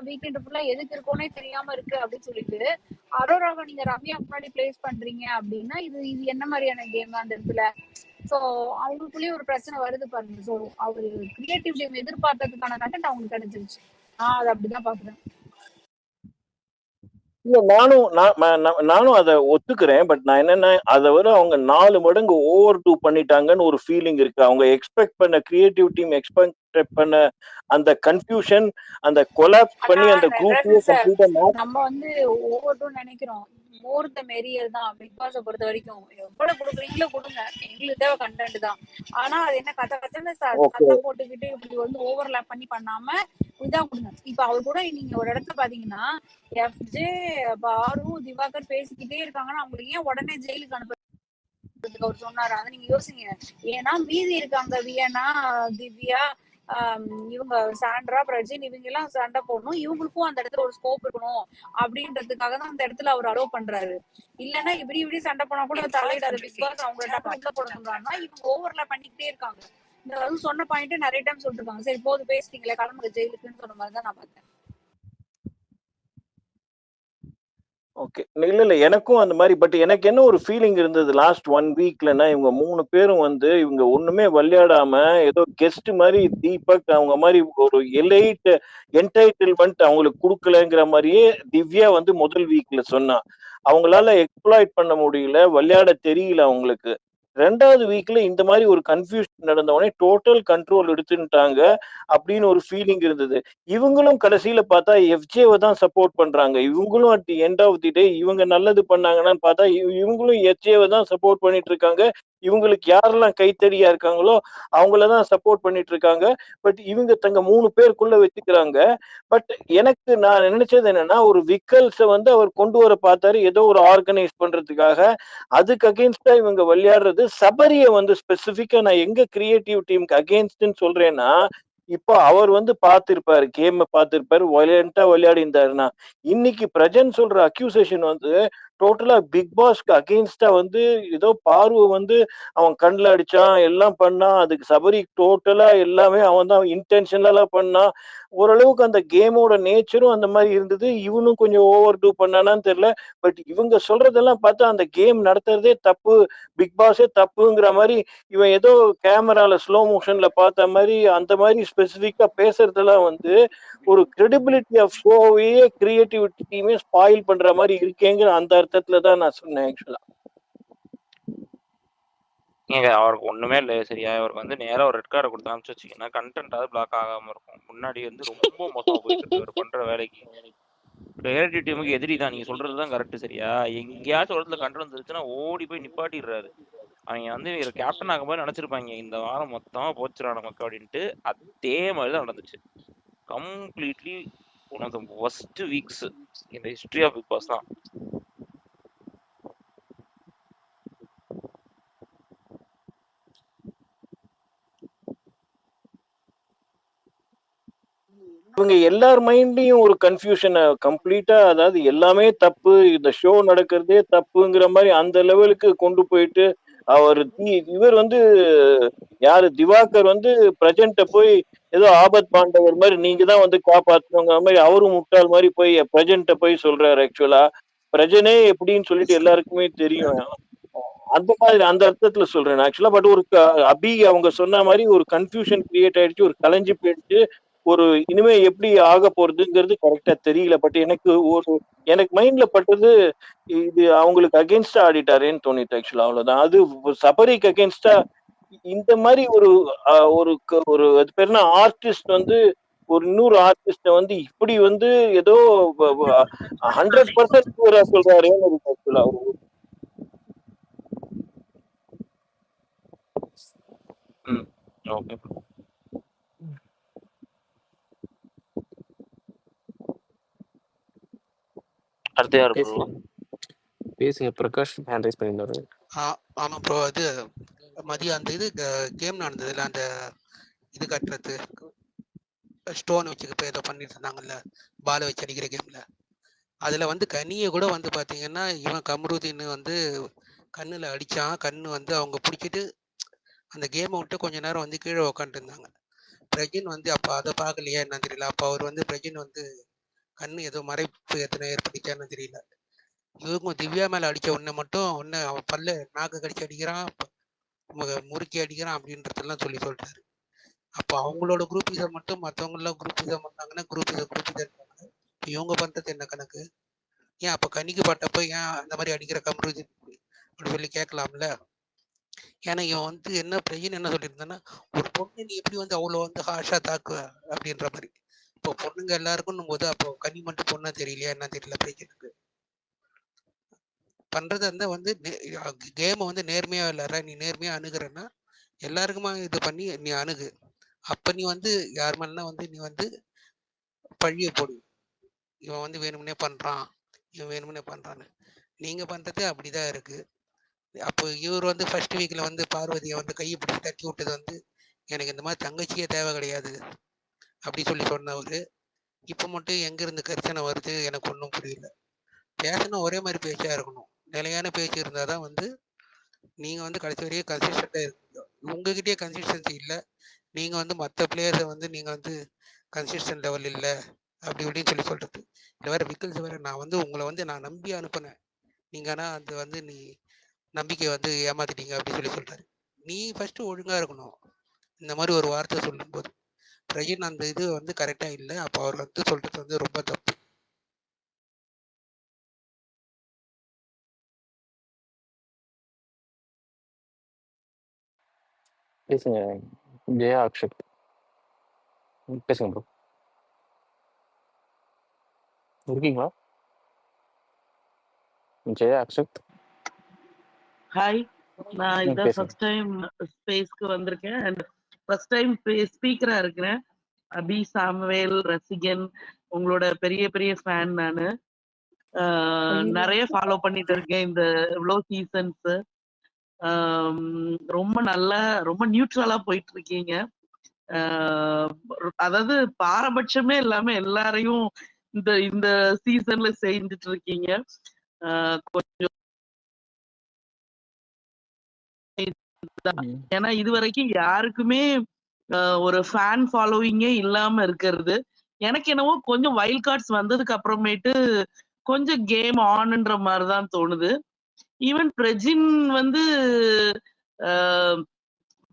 Weekend ஃபுல்லா எதுக்கு இருக்கோனே தெரியாம இருக்கு அப்படின்னு சொல்லிட்டு அரோராவை நீங்க ரம்யா முன்னாடி பிளேஸ் பண்றீங்க அப்படின்னா இது இது என்ன மாதிரியான கேம் அந்த இடத்துல? சோ அவங்களுக்குள்ளேயே ஒரு பிரச்சனை வருது பாருங்க. சோ அவரு கிரியேட்டிவ் கேம் எதிர்பார்த்ததுக்கான கண்டென்ட் அவங்களுக்கு கிடைச்சிருச்சு. நான் அதை அப்படிதான் பாக்குறேன். இல்ல நானும் அதை ஒத்துக்கிறேன். பட் நான் என்னன்னா அதை விட அவங்க 4 மடங்கு ஓவர் டூ பண்ணிட்டாங்கன்னு ஒரு ஃபீலிங் இருக்கு. அவங்க எக்ஸ்பெக்ட் பண்ண கிரியேட்டிவ் டீம் எக்ஸ்பெக்ட் பண்ண அந்த கன்ஃபியூஷன், அந்த கொலாப்ஸ் பண்ணி அந்த குரூப்பையே கம்ப்ளீட்டா நம்ம வந்து ஒவ்வொருத்தரும் நினைக்கிறோம் மோர் த மெரியர் தான் பிக் பாஸை பொறுத்த வரைக்கும். எவ்வளவு கொடுக்குறீங்களோ கொடுங்க, எங்களுக்கு தேவை கண்டென்ட் தான். ஆனா அது என்ன கச்சன்னு சத்தம் போட்டுக்கிட்டு இப்படி வந்து ஓவர்லாப் பண்ணி பண்ணாம இதான் கொடுங்க. இப்ப அவர் கூட நீங்க ஒரு இடத்துல பாத்தீங்கன்னா எஃப்ஜே பாரு திவாகர் பேசிக்கிட்டே இருக்காங்கன்னா அவங்களுக்கு ஏன் உடனே ஜெயிலுக்கு அனுப்புறதுக்கு அவர் சொன்னாரு? அதை நீங்க யோசிங்க. ஏன்னா மீதி இருக்காங்க வியனா, திவ்யா, இவங்க சாண்ட்ரா, பிரஜின், இவங்க எல்லாம் சண்டை போடணும், இவங்களுக்கும் அந்த இடத்துல ஒரு ஸ்கோப் இருக்கணும் அப்படின்றதுக்காக தான் அந்த இடத்துல அவர் அலோவ் பண்றாரு. இல்லன்னா இப்படி சண்டை போனா கூட தலையிடாத பிக் பாஸ் அவங்க போட சொல்றாங்கன்னா இவங்க ஓவர்ல பண்ணிக்கிட்டே இருக்காங்க. இந்த சொன்ன பாயிண்ட் நிறைய டைம் சொல்லிருக்காங்க. சரி போது பேசிட்டீங்களே கிளம்புங்க ஜெயிலுக்குன்னு சொன்ன மாதிரிதான் நான் பார்த்தேன். ஓகே. இல்ல எனக்கும் அந்த மாதிரி. பட் எனக்கு என்ன ஒரு ஃபீலிங் இருந்தது லாஸ்ட் 1 வீக்லன்னா இவங்க 3 பேரும் வந்து இவங்க ஒண்ணுமே விளையாடாம ஏதோ கெஸ்ட் மாதிரி தீபக் அவங்க மாதிரி ஒரு எலைட் என்டைட்டில்மெண்ட் அவங்களுக்கு கொடுக்கலங்கிற மாதிரியே திவ்யா வந்து முதல் வீக்ல சொன்னா. அவங்களால எக்ஸ்ப்ளாய்ட் பண்ண முடியல, விளையாட தெரியல அவங்களுக்கு. 2வது வீக்ல இந்த மாதிரி ஒரு கன்ஃபியூஷன் நடந்த உடனே டோட்டல் கண்ட்ரோல் எடுத்துட்டாங்க அப்படின்னு ஒரு ஃபீலிங் இருந்தது. இவங்களும் கடைசியில பார்த்தா எஃப்ஜேவை தான் சப்போர்ட் பண்றாங்க. இவங்களும் at the end of the day இவங்க நல்லது பண்ணாங்கன்னு பார்த்தா இவங்களும் எஃப்ஜேவை தான் சப்போர்ட் பண்ணிட்டு இருக்காங்க. இவங்களுக்கு யாரெல்லாம் கைத்தடியா இருக்காங்களோ அவங்களதான் சப்போர்ட் பண்ணிட்டு இருக்காங்க. பட் இவங்க தங்க 3 பேருக்குள்ள வச்சுக்கிறாங்க. பட் எனக்கு நான் நினைச்சது என்னன்னா ஒரு விக்கல்ஸ வந்து அவர் கொண்டு வர பார்த்தாரு ஏதோ ஒரு ஆர்கனைஸ் பண்றதுக்காக. அதுக்கு அகேன்ஸ்டா இவங்க விளையாடுறது சபரிய வந்து ஸ்பெசிபிக்கா நான் எங்க கிரியேட்டிவ் டீமுக்கு அகேன்ஸ்ட்னு சொல்றேன்னா இப்போ அவர் வந்து பார்த்திருப்பாரு, கேம் பார்த்திருப்பாரு, வயலண்டா விளையாடி இருந்தாருன்னா இன்னைக்கு பிரஜன் சொல்ற அக்யூசேஷன் வந்து டோட்டலா பிக் பாஸ்க்கு அகெயின்ஸ்டா வந்து ஏதோ பார்வை வந்து அவன் கண்ணில் அடிச்சான் எல்லாம் பண்ணான். அதுக்கு சபரி டோட்டலா எல்லாமே அவன் தான் இன்டென்ஷனலா பண்ணான். ஓரளவுக்கு அந்த கேமோட நேச்சரும் அந்த மாதிரி இருந்தது. இவனும் கொஞ்சம் ஓவர் டூ பண்ணானான்னு தெரியல. பட் இவங்க சொல்றதெல்லாம் பார்த்தா அந்த கேம் நடத்துறதே தப்பு, பிக் பாஸே தப்புங்கிற மாதிரி இவன் ஏதோ கேமரால ஸ்லோ மோஷன்ல பார்த்த மாதிரி அந்த மாதிரி ஸ்பெசிபிக்கா பேசுறதெல்லாம் வந்து ஒரு கிரெடிபிலிட்டி ஆஃப் ஷோவையே கிரியேட்டிவிட்டியுமே ஸ்பாயில் பண்ற மாதிரி இருக்கேங்கிற அந்த அர்த்தத்துல தான் நான் சொன்னேன் ஆக்சுவலா. ஏங்க அவருக்கு ஒண்ணுமே இல்லை சரியா. அவருக்கு வந்து நேரா ஒரு ரெட் கார்டை கொடுத்து அனுப்பிச்சு வச்சிங்கன்னா கண்டென்ட்டாவது பிளாக் ஆகாம இருக்கும். முன்னாடி வந்து ரொம்ப மோசமா போயிட்டு இருக்கு அவர் பண்ற வேலைக்கு. கிரியேட்டிவ் டீமுக்கு எதிரி தான். நீங்க சொல்றதுதான் கரெக்ட் சரியா. எங்கேயாச்சும் ஒரு இடத்துல கண்டென்ட் வந்துருச்சுன்னா ஓடி போய் நிப்பாட்டிடுறாரு. அவங்க வந்து கேப்டன் ஆகும்போது நினைச்சிருப்பாங்க இந்த வாரம் மொத்தமா போச்சுடா நமக்கு அப்படின்ட்டு. அதே மாதிரிதான் நடந்துச்சு. Completely one of the worst weeks இந்த ஹிஸ்டரி ஆஃப் பிக் பாஸ் தான். இவங்க எல்லார் மைண்ட்லயும் ஒரு கன்ஃபியூஷனை கம்ப்ளீட்டா, அதாவது எல்லாமே தப்பு, இந்த ஷோ நடக்கிறதே தப்புங்கிற மாதிரி அந்த லெவலுக்கு கொண்டு போயிட்டு இவர் வந்து யாரு திவாகர் வந்து பிரஜன்ட்ட போய் ஏதோ ஆபத் பாண்டவர் மாதிரி நீங்க தான் வந்து காப்பாத்துங்கிற மாதிரி அவரும் முட்டாள் மாதிரி போய் பிரஜன்ட்ட போய் சொல்றாரு. ஆக்சுவலா பிரஜனே எப்படின்னு சொல்லிட்டு எல்லாருக்குமே தெரியும். அந்த மாதிரி அந்த அர்த்தத்துல சொல்றேன் ஆக்சுவலா. பட் ஒரு அபி அவங்க சொன்ன மாதிரி ஒரு கன்ஃபியூஷன் கிரியேட் ஆயிடுச்சு, ஒரு கலைஞ்சு போயிடுச்சு. ஒரு இனிமே எப்படி ஆக போறதுங்கிறது கரெக்டா தெரியல. பட் எனக்கு மைண்ட்ல பட்டது இது அவங்களுக்கு அகேன்ஸ்டா ஆடிட்டாரேன்னு தோணிட்டு ஆக்சுவலா. அவ்வளவுதான். அது சபரிக்கு அகேன்ஸ்டா இந்த மாதிரி ஒரு ஒரு அது பேர் என்ன ஆர்டிஸ்ட் வந்து ஒரு இன்னொரு ஆர்டிஸ்ட வந்து இப்படி வந்து ஏதோ 100% சொல்றாருன்னு இருக்கு ஆக்சுவலா. ஓகே அடுத்து யாரு பேசுங்க. பிரகாஷ் ஹேண்ட் ரைஸ் பண்ணிருந்தாரு. ஆமா ப்ரோ. அது மதியம் அந்த இது கேம் நடந்ததுல அந்த இது கட்டுறது ஸ்டோன் வச்சுக்க ஏதோ பண்ணிட்டு இருந்தாங்கல்ல பாலை வச்சு அடிக்கிற கேம்ல. அதுல வந்து கனியை கூட வந்து பாத்தீங்கன்னா இவன் கம்ருதீன் வந்து கண்ணுல அடிச்சான். கண்ணு வந்து அவங்க பிடிச்சிட்டு அந்த கேமை விட்டு கொஞ்ச நேரம் வந்து கீழே உக்காந்துட்டு இருந்தாங்க. பிரஜின் வந்து அப்போ அதை பார்க்கலையா என்ன தெரியல. அப்போ அவர் வந்து பிரஜின் வந்து கண்ணு ஏதோ மறைப்பு எத்தனை ஏற்பட்டுச்சான்னு தெரியல. இவங்க திவ்யா மேல அடிச்ச உடனே மட்டும் அவன் பல்ல நாக்கு கடிச்சு அடிக்கிறான், முறுக்கி அடிக்கிறான் அப்படின்றதெல்லாம் சொல்லிட்டாரு. அப்போ அவங்களோட குரூப்பிசம் மட்டும் மற்றவங்களாம் குரூப்பிசம் பண்ணாங்கன்னா குரூப்பிசம் இவங்க பண்றது என்ன கணக்கு? ஏன் அப்போ கண்ணிக்கு பட்டப்போ ஏன் அந்த மாதிரி அடிக்கிற கம்ப்ரூஜ் அப்படி சொல்லி கேட்கலாம்ல. ஏன்னா இவன் வந்து என்ன பிரச்சனை என்ன சொல்லியிருந்தான்னா, ஒரு பொண்ணு நீ எப்படி வந்து அவ்வளோ வந்து ஹாஷா தாக்குவ அப்படின்ற மாதிரி. இப்போ பொண்ணுங்க எல்லாருக்கும் போது அப்போ கனி மட்டும் பொண்ணா தெரியலையா என்ன தெரியல பிரச்சனைக்கு பண்றது அந்த வந்து கேமை வந்து நேர்மையா விளையாடுற, நீ நேர்மையா அணுகிறன்னா எல்லாருக்குமா இது பண்ணி நீ அணுகு. அப்ப நீ வந்து யார் மேலனா வந்து நீ வந்து பழிய போடு, இவன் வந்து வேணும்னே பண்றான், இவன் வேணும்னே பண்றான்னு. நீங்க பண்றது அப்படிதான் இருக்கு. அப்போ இவர் வந்து ஃபர்ஸ்ட் வீக்ல வந்து பார்வதியை வந்து கையை பிடிச்சி தட்டி விட்டது வந்து எனக்கு இந்த மாதிரி தங்கச்சியே தேவை கிடையாது அப்படி சொல்லி சொன்னவர் இப்போ மட்டும் எங்க இருந்து கர்ச்சனை வருது எனக்கு ஒன்றும் புரியல. பேசணும் ஒரே மாதிரி பேச்சா இருக்கணும், நிலையான பேச்சு இருந்தாதான் வந்து நீங்க வந்து கடைசி வரையே கன்சிஸ்டண்டா இருக்கீங்க. உங்ககிட்டயே கன்சிஸ்டன்சி இல்லை, நீங்க வந்து மற்ற பிளேயர்ஸை வந்து நீங்க வந்து கன்சிஸ்டன்ட் லெவல் இல்லை அப்படி இப்படின்னு சொல்றது. இல்லை வேற விக்கல்ஸ் வேற நான் வந்து உங்களை வந்து நான் நம்பி அனுப்புனேன், நீங்க ஆனா அது வந்து நீ நம்பிக்கை வந்து ஏமாத்திட்டீங்க அப்படின்னு சொல்றாரு. நீ ஃபர்ஸ்ட் ஒழுங்கா இருக்கணும். இந்த மாதிரி ஒரு வார்த்தை சொல்லும் போது பிரஜின் அந்த இது வந்து கரெக்டா இல்லை. அப்போ அவர் வந்து சொல்றது வந்து ரொம்ப தப்பு. பேசுங்க ஜெயா அக்ஷத், பேசுங்க ப்ரோ. இருக்கீங்களா ஜெயா அக்ஷத்? ஹாய், நான் இதான் பேசுங்க. ஃபர்ஸ்ட் டைம் ஸ்பேஸ்க்கு வந்திருக்கேன் அண்ட் ஃபர்ஸ்ட் டைம் ஸ்பீக்கரா இருக்கிறேன். அபி, சாமுவேல், ரசிகன், உங்களோட பெரிய பெரிய ஃபேன் நானு. நிறைய ஃபாலோ பண்ணிட்டு இருக்கேன் இந்த இவ்வளோ சீசன்ஸ். ரொம்ப நல்லா ரொம்ப நியூட்ரலா போயிட்டு இருக்கீங்க. அதாவது பாரபட்சமே இல்லாம எல்லாரையும் இந்த இந்த சீசன்ல செஞ்சுட்டு இருக்கீங்க. கொஞ்சம் ஏன்னா இது வரைக்கும் யாருக்குமே ஒரு ஃபேன் ஃபாலோவிங்கே இல்லாம இருக்கிறது. எனக்கு என்னவோ கொஞ்சம் வைல்ட் கார்ட்ஸ் வந்ததுக்கு அப்புறமேட்டு கொஞ்சம் கேம் ஆன்ன்ற மாதிரிதான் தோணுது. ஈவன் பிரஜின் வந்து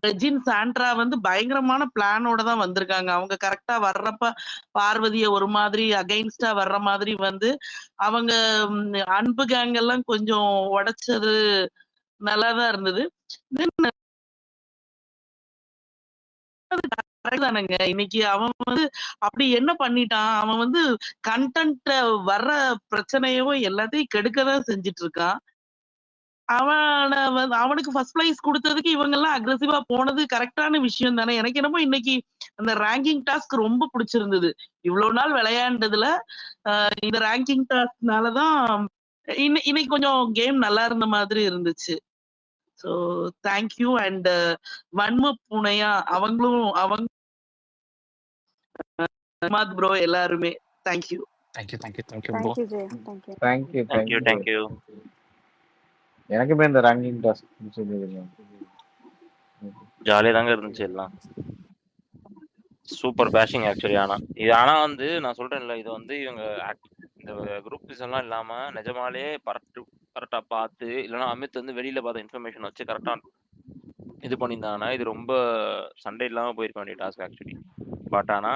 பிரஜின் சாண்ட்ரா வந்து பயங்கரமான பிளானோட தான் வந்திருக்காங்க. அவங்க கரெக்டா வர்றப்ப பார்வதிய ஒரு மாதிரி அகைன்ஸ்டா வர்ற மாதிரி வந்து அவங்க அன்பு கேங் எல்லாம் கொஞ்சம் உடைச்சது நல்லாதான் இருந்தது. தானங்க இன்னைக்கு அவன் வந்து அப்படி என்ன பண்ணிட்டான், அவன் வந்து கண்டென்ட் வர்ற பிரச்சனையவும் எல்லாத்தையும் கெடுக்கதான் செஞ்சிட்டு இருக்கான். அவனுக்கு ஃபர்ஸ்ட் பிரைஸ் கொடுத்ததுக்கு இவங்க எல்லாம் அக்ரெசிவா போனது கரெக்டான விஷயம் தானே. எனக்கு என்னமோ இன்னைக்கு அந்த ரேங்கிங் டாஸ்க் ரொம்ப பிடிச்சிருந்தது. இவ்வளவு நாள் விளையாண்டதுல இந்த ரேங்கிங் டாஸ்க்னாலதான் இன்னைக்கு கொஞ்சம் கேம் நல்லா இருந்த மாதிரி இருந்துச்சு. So thank you. அண்ட் வன்ம பூனையா அவங்களும் அவங்க ப்ரோ எல்லாருமே thank you. Thank you thank you Jaya, thank you. Thank you. எனக்குமே இந்த ரேங்கிங் டாஸ்க் ஜாலியா தாங்க இருந்துச்சு எல்லாம். Super bashing actually. ஆனா வந்து நான் சொல்றேன்ல, இது வந்து இவங்க இந்த குரூப் எல்லாம் இல்லாம நிஜமாலே கரெக்டா பார்த்து, இல்லைன்னா அமித் வந்து வெளியில பார்த்த இன்ஃபர்மேஷன் வச்சு கரெக்டா இது பண்ணியிருந்தாங்கன்னா இது ரொம்ப சண்டே இல்லாம போயிருக்க வேண்டிய டாஸ்க் ஆக்சுவலி. பட் ஆனா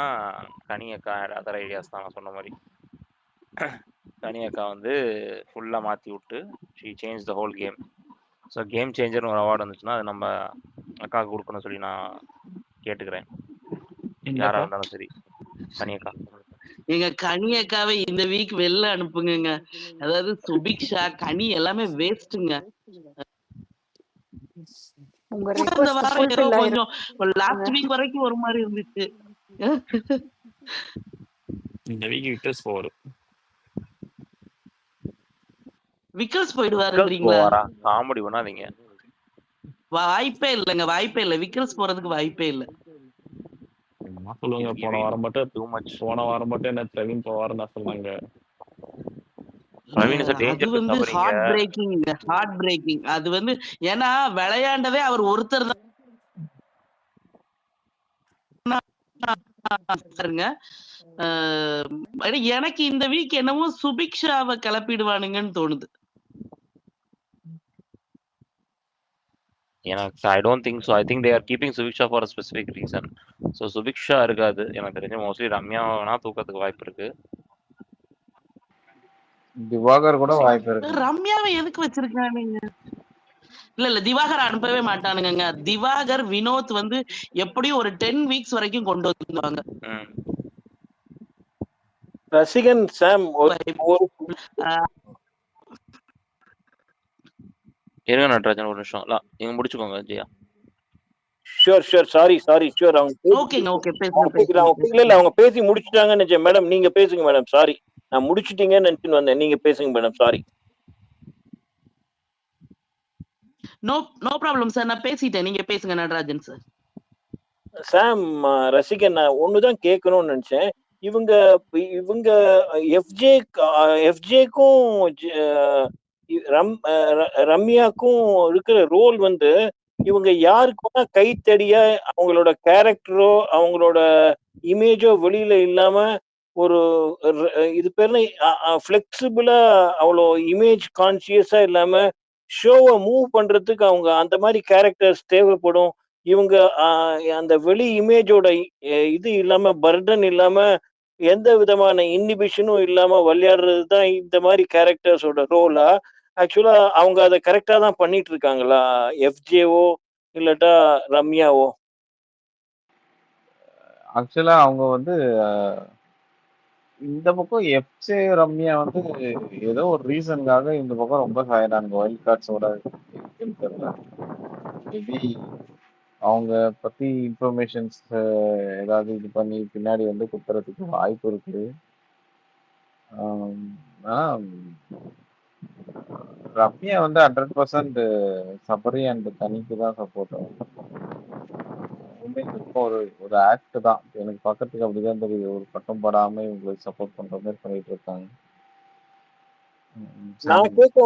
கனி அக்கா அதர் ஐடியாஸ் தான் நான் சொன்ன மாதிரி. கனி அக்கா வந்து ஃபுல்லா மாத்தி விட்டு she change the whole game. So game சேஞ்சர்னு ஒரு அவார்டு வந்துச்சுன்னா அது நம்ம அக்காவுக்கு கொடுக்கணும்னு சொல்லி நான் கேட்டுக்கிறேன், யாரா இருந்தாலும் சரி. கனி அக்கா, எங்க கனி அக்காவை இந்த வீக் வெளில அனுப்புங்க. அதாவது சுபிக்ஷா கனி எல்லாமே வேஸ்ட்டுங்க. உங்க இந்த request வாரம் ஏதோ fulfill கொஞ்சம் லாஸ்ட் வீக் வரைக்கும் ஒரு மாதிரி இருந்துச்சு. இந்த வீக் விக்டர்ஸ் போவாரு. விக்கல்ஸ் போயிடுவாருன்றீங்களா? போவாரா? காமெடி பண்ணாதீங்க. வாய்ப்பே இல்லைங்க, வாய்ப்பே இல்லை. விக்கல்ஸ் போறதுக்கு வாய்ப்பே இல்லை. சொல்லுங்க, போன வாரம் மட்டும் என்ன பிரவீன் போவாருன்னு நான் சொன்னாங்க. அது வந்து ஹார்ட் பிரேக்கிங். அது வந்து ஏன்னா விளையாண்டதே அவர் ஒருத்தர் தான். பாருங்க. எனக்கு இந்த வீக் என்னமோ சுபிக்ஷாவை கிளப்பிடுவானுங்கன்னு தோணுது. எனக்கு ஐ don't think so. I think they are keeping Subiksha for a specific reason. So Subiksha இருக்காது எனக்கு தெரிஞ்சு. மோஸ்ட்லி ரம்யா வேணா தூக்கத்துக்கு வாய்ப்பு இருக்கு. திவாகர் கூட வாய்ப்பு இருக்கு. ரம்யாவை எதுக்கு வச்சிருக்கானுங்க? இல்ல திவாகர் அனுப்பவே மாட்டானுங்க. திவாகர் வினோத் வந்து எப்படியும் ஒரு 10 வீக்ஸ் வரைக்கும் கொண்டு வந்துருவாங்க. ரசிகன் சாம் இருங்க நடராஜன் ஒரு நிமிஷம். நீங்க முடிச்சுக்கோங்க ஜியா. Sure sorry sure. அவங்க பேசி முடிச்சுட்டாங்கன்னு நினைச்சேன் மேடம். நீங்க பேசுங்க மேடம். சாரி, நான் முடிச்சிட்டீங்கன்னு நினைச்சுன்னு வந்தேன். நீங்க பேசுங்க madam. Sorry. No problem sir, நான் பேசிட்டேன். நீங்க பேசுங்க நடராஜன் சார். சாம் ரசிகன், நான் ஒண்ணுதான் கேட்கணும்னு நினைச்சேன். இவங்க எஃப்ஜேக்கும் ரம்யாக்கும் இருக்கிற ரோல் வந்து இவங்க யாருக்குன்னா கைத்தடியா அவங்களோட கேரக்டரோ அவங்களோட இமேஜோ வெளியில இல்லாம ஒரு இது பேர்ல ஃபிளெக்சிபிளா அவ்வளோ இமேஜ் கான்சியஸா இல்லாம ஷோவை மூவ் பண்றதுக்கு அவங்க அந்த மாதிரி கேரக்டர்ஸ் தேவைப்படும். இவங்க அந்த வெளி இமேஜோட இது இல்லாம பர்டன் இல்லாம எந்த விதமான இன்ஹிபிஷனும் இல்லாம விளையாடுறது தான் இந்த மாதிரி கேரக்டர்ஸோட ரோலா? ஆக்சுவலா அவங்க அதை கரெக்டா தான் பண்ணிட்டு இருக்காங்களா, எஃப்ஜேவோ இல்லட்டா ரம்யாவோ? ஆக்சுவலா அவங்க வந்து இந்த பக்கம் எஃப்ஜே ரம்யா வந்து ஏதோ ஒரு ரீசனுக்காக இந்த பக்கம் ரொம்ப சாயிறாங்க. வைல்ட் கார்ட்ஸோட மேபி அவங்க பத்தி இன்ஃபர்மேஷன்ஸ் ஏதாவது இது பண்ணி பின்னாடி வந்து குத்துறதுக்கு வாய்ப்பு இருக்கு. ரம்யா வந்து 100% சபரி அண்ட் தனிக்கு தான் சப்போர்ட். ஒரு ஆக்ட் தான் எனக்கு பக்கத்துக்கு அப்படிதான் தெரியுது. ஒரு பட்டம் படாம இவங்களுக்கு சப்போர்ட் பண்ற மாதிரி பண்ணிட்டு இருக்காங்க. நான் கேட்க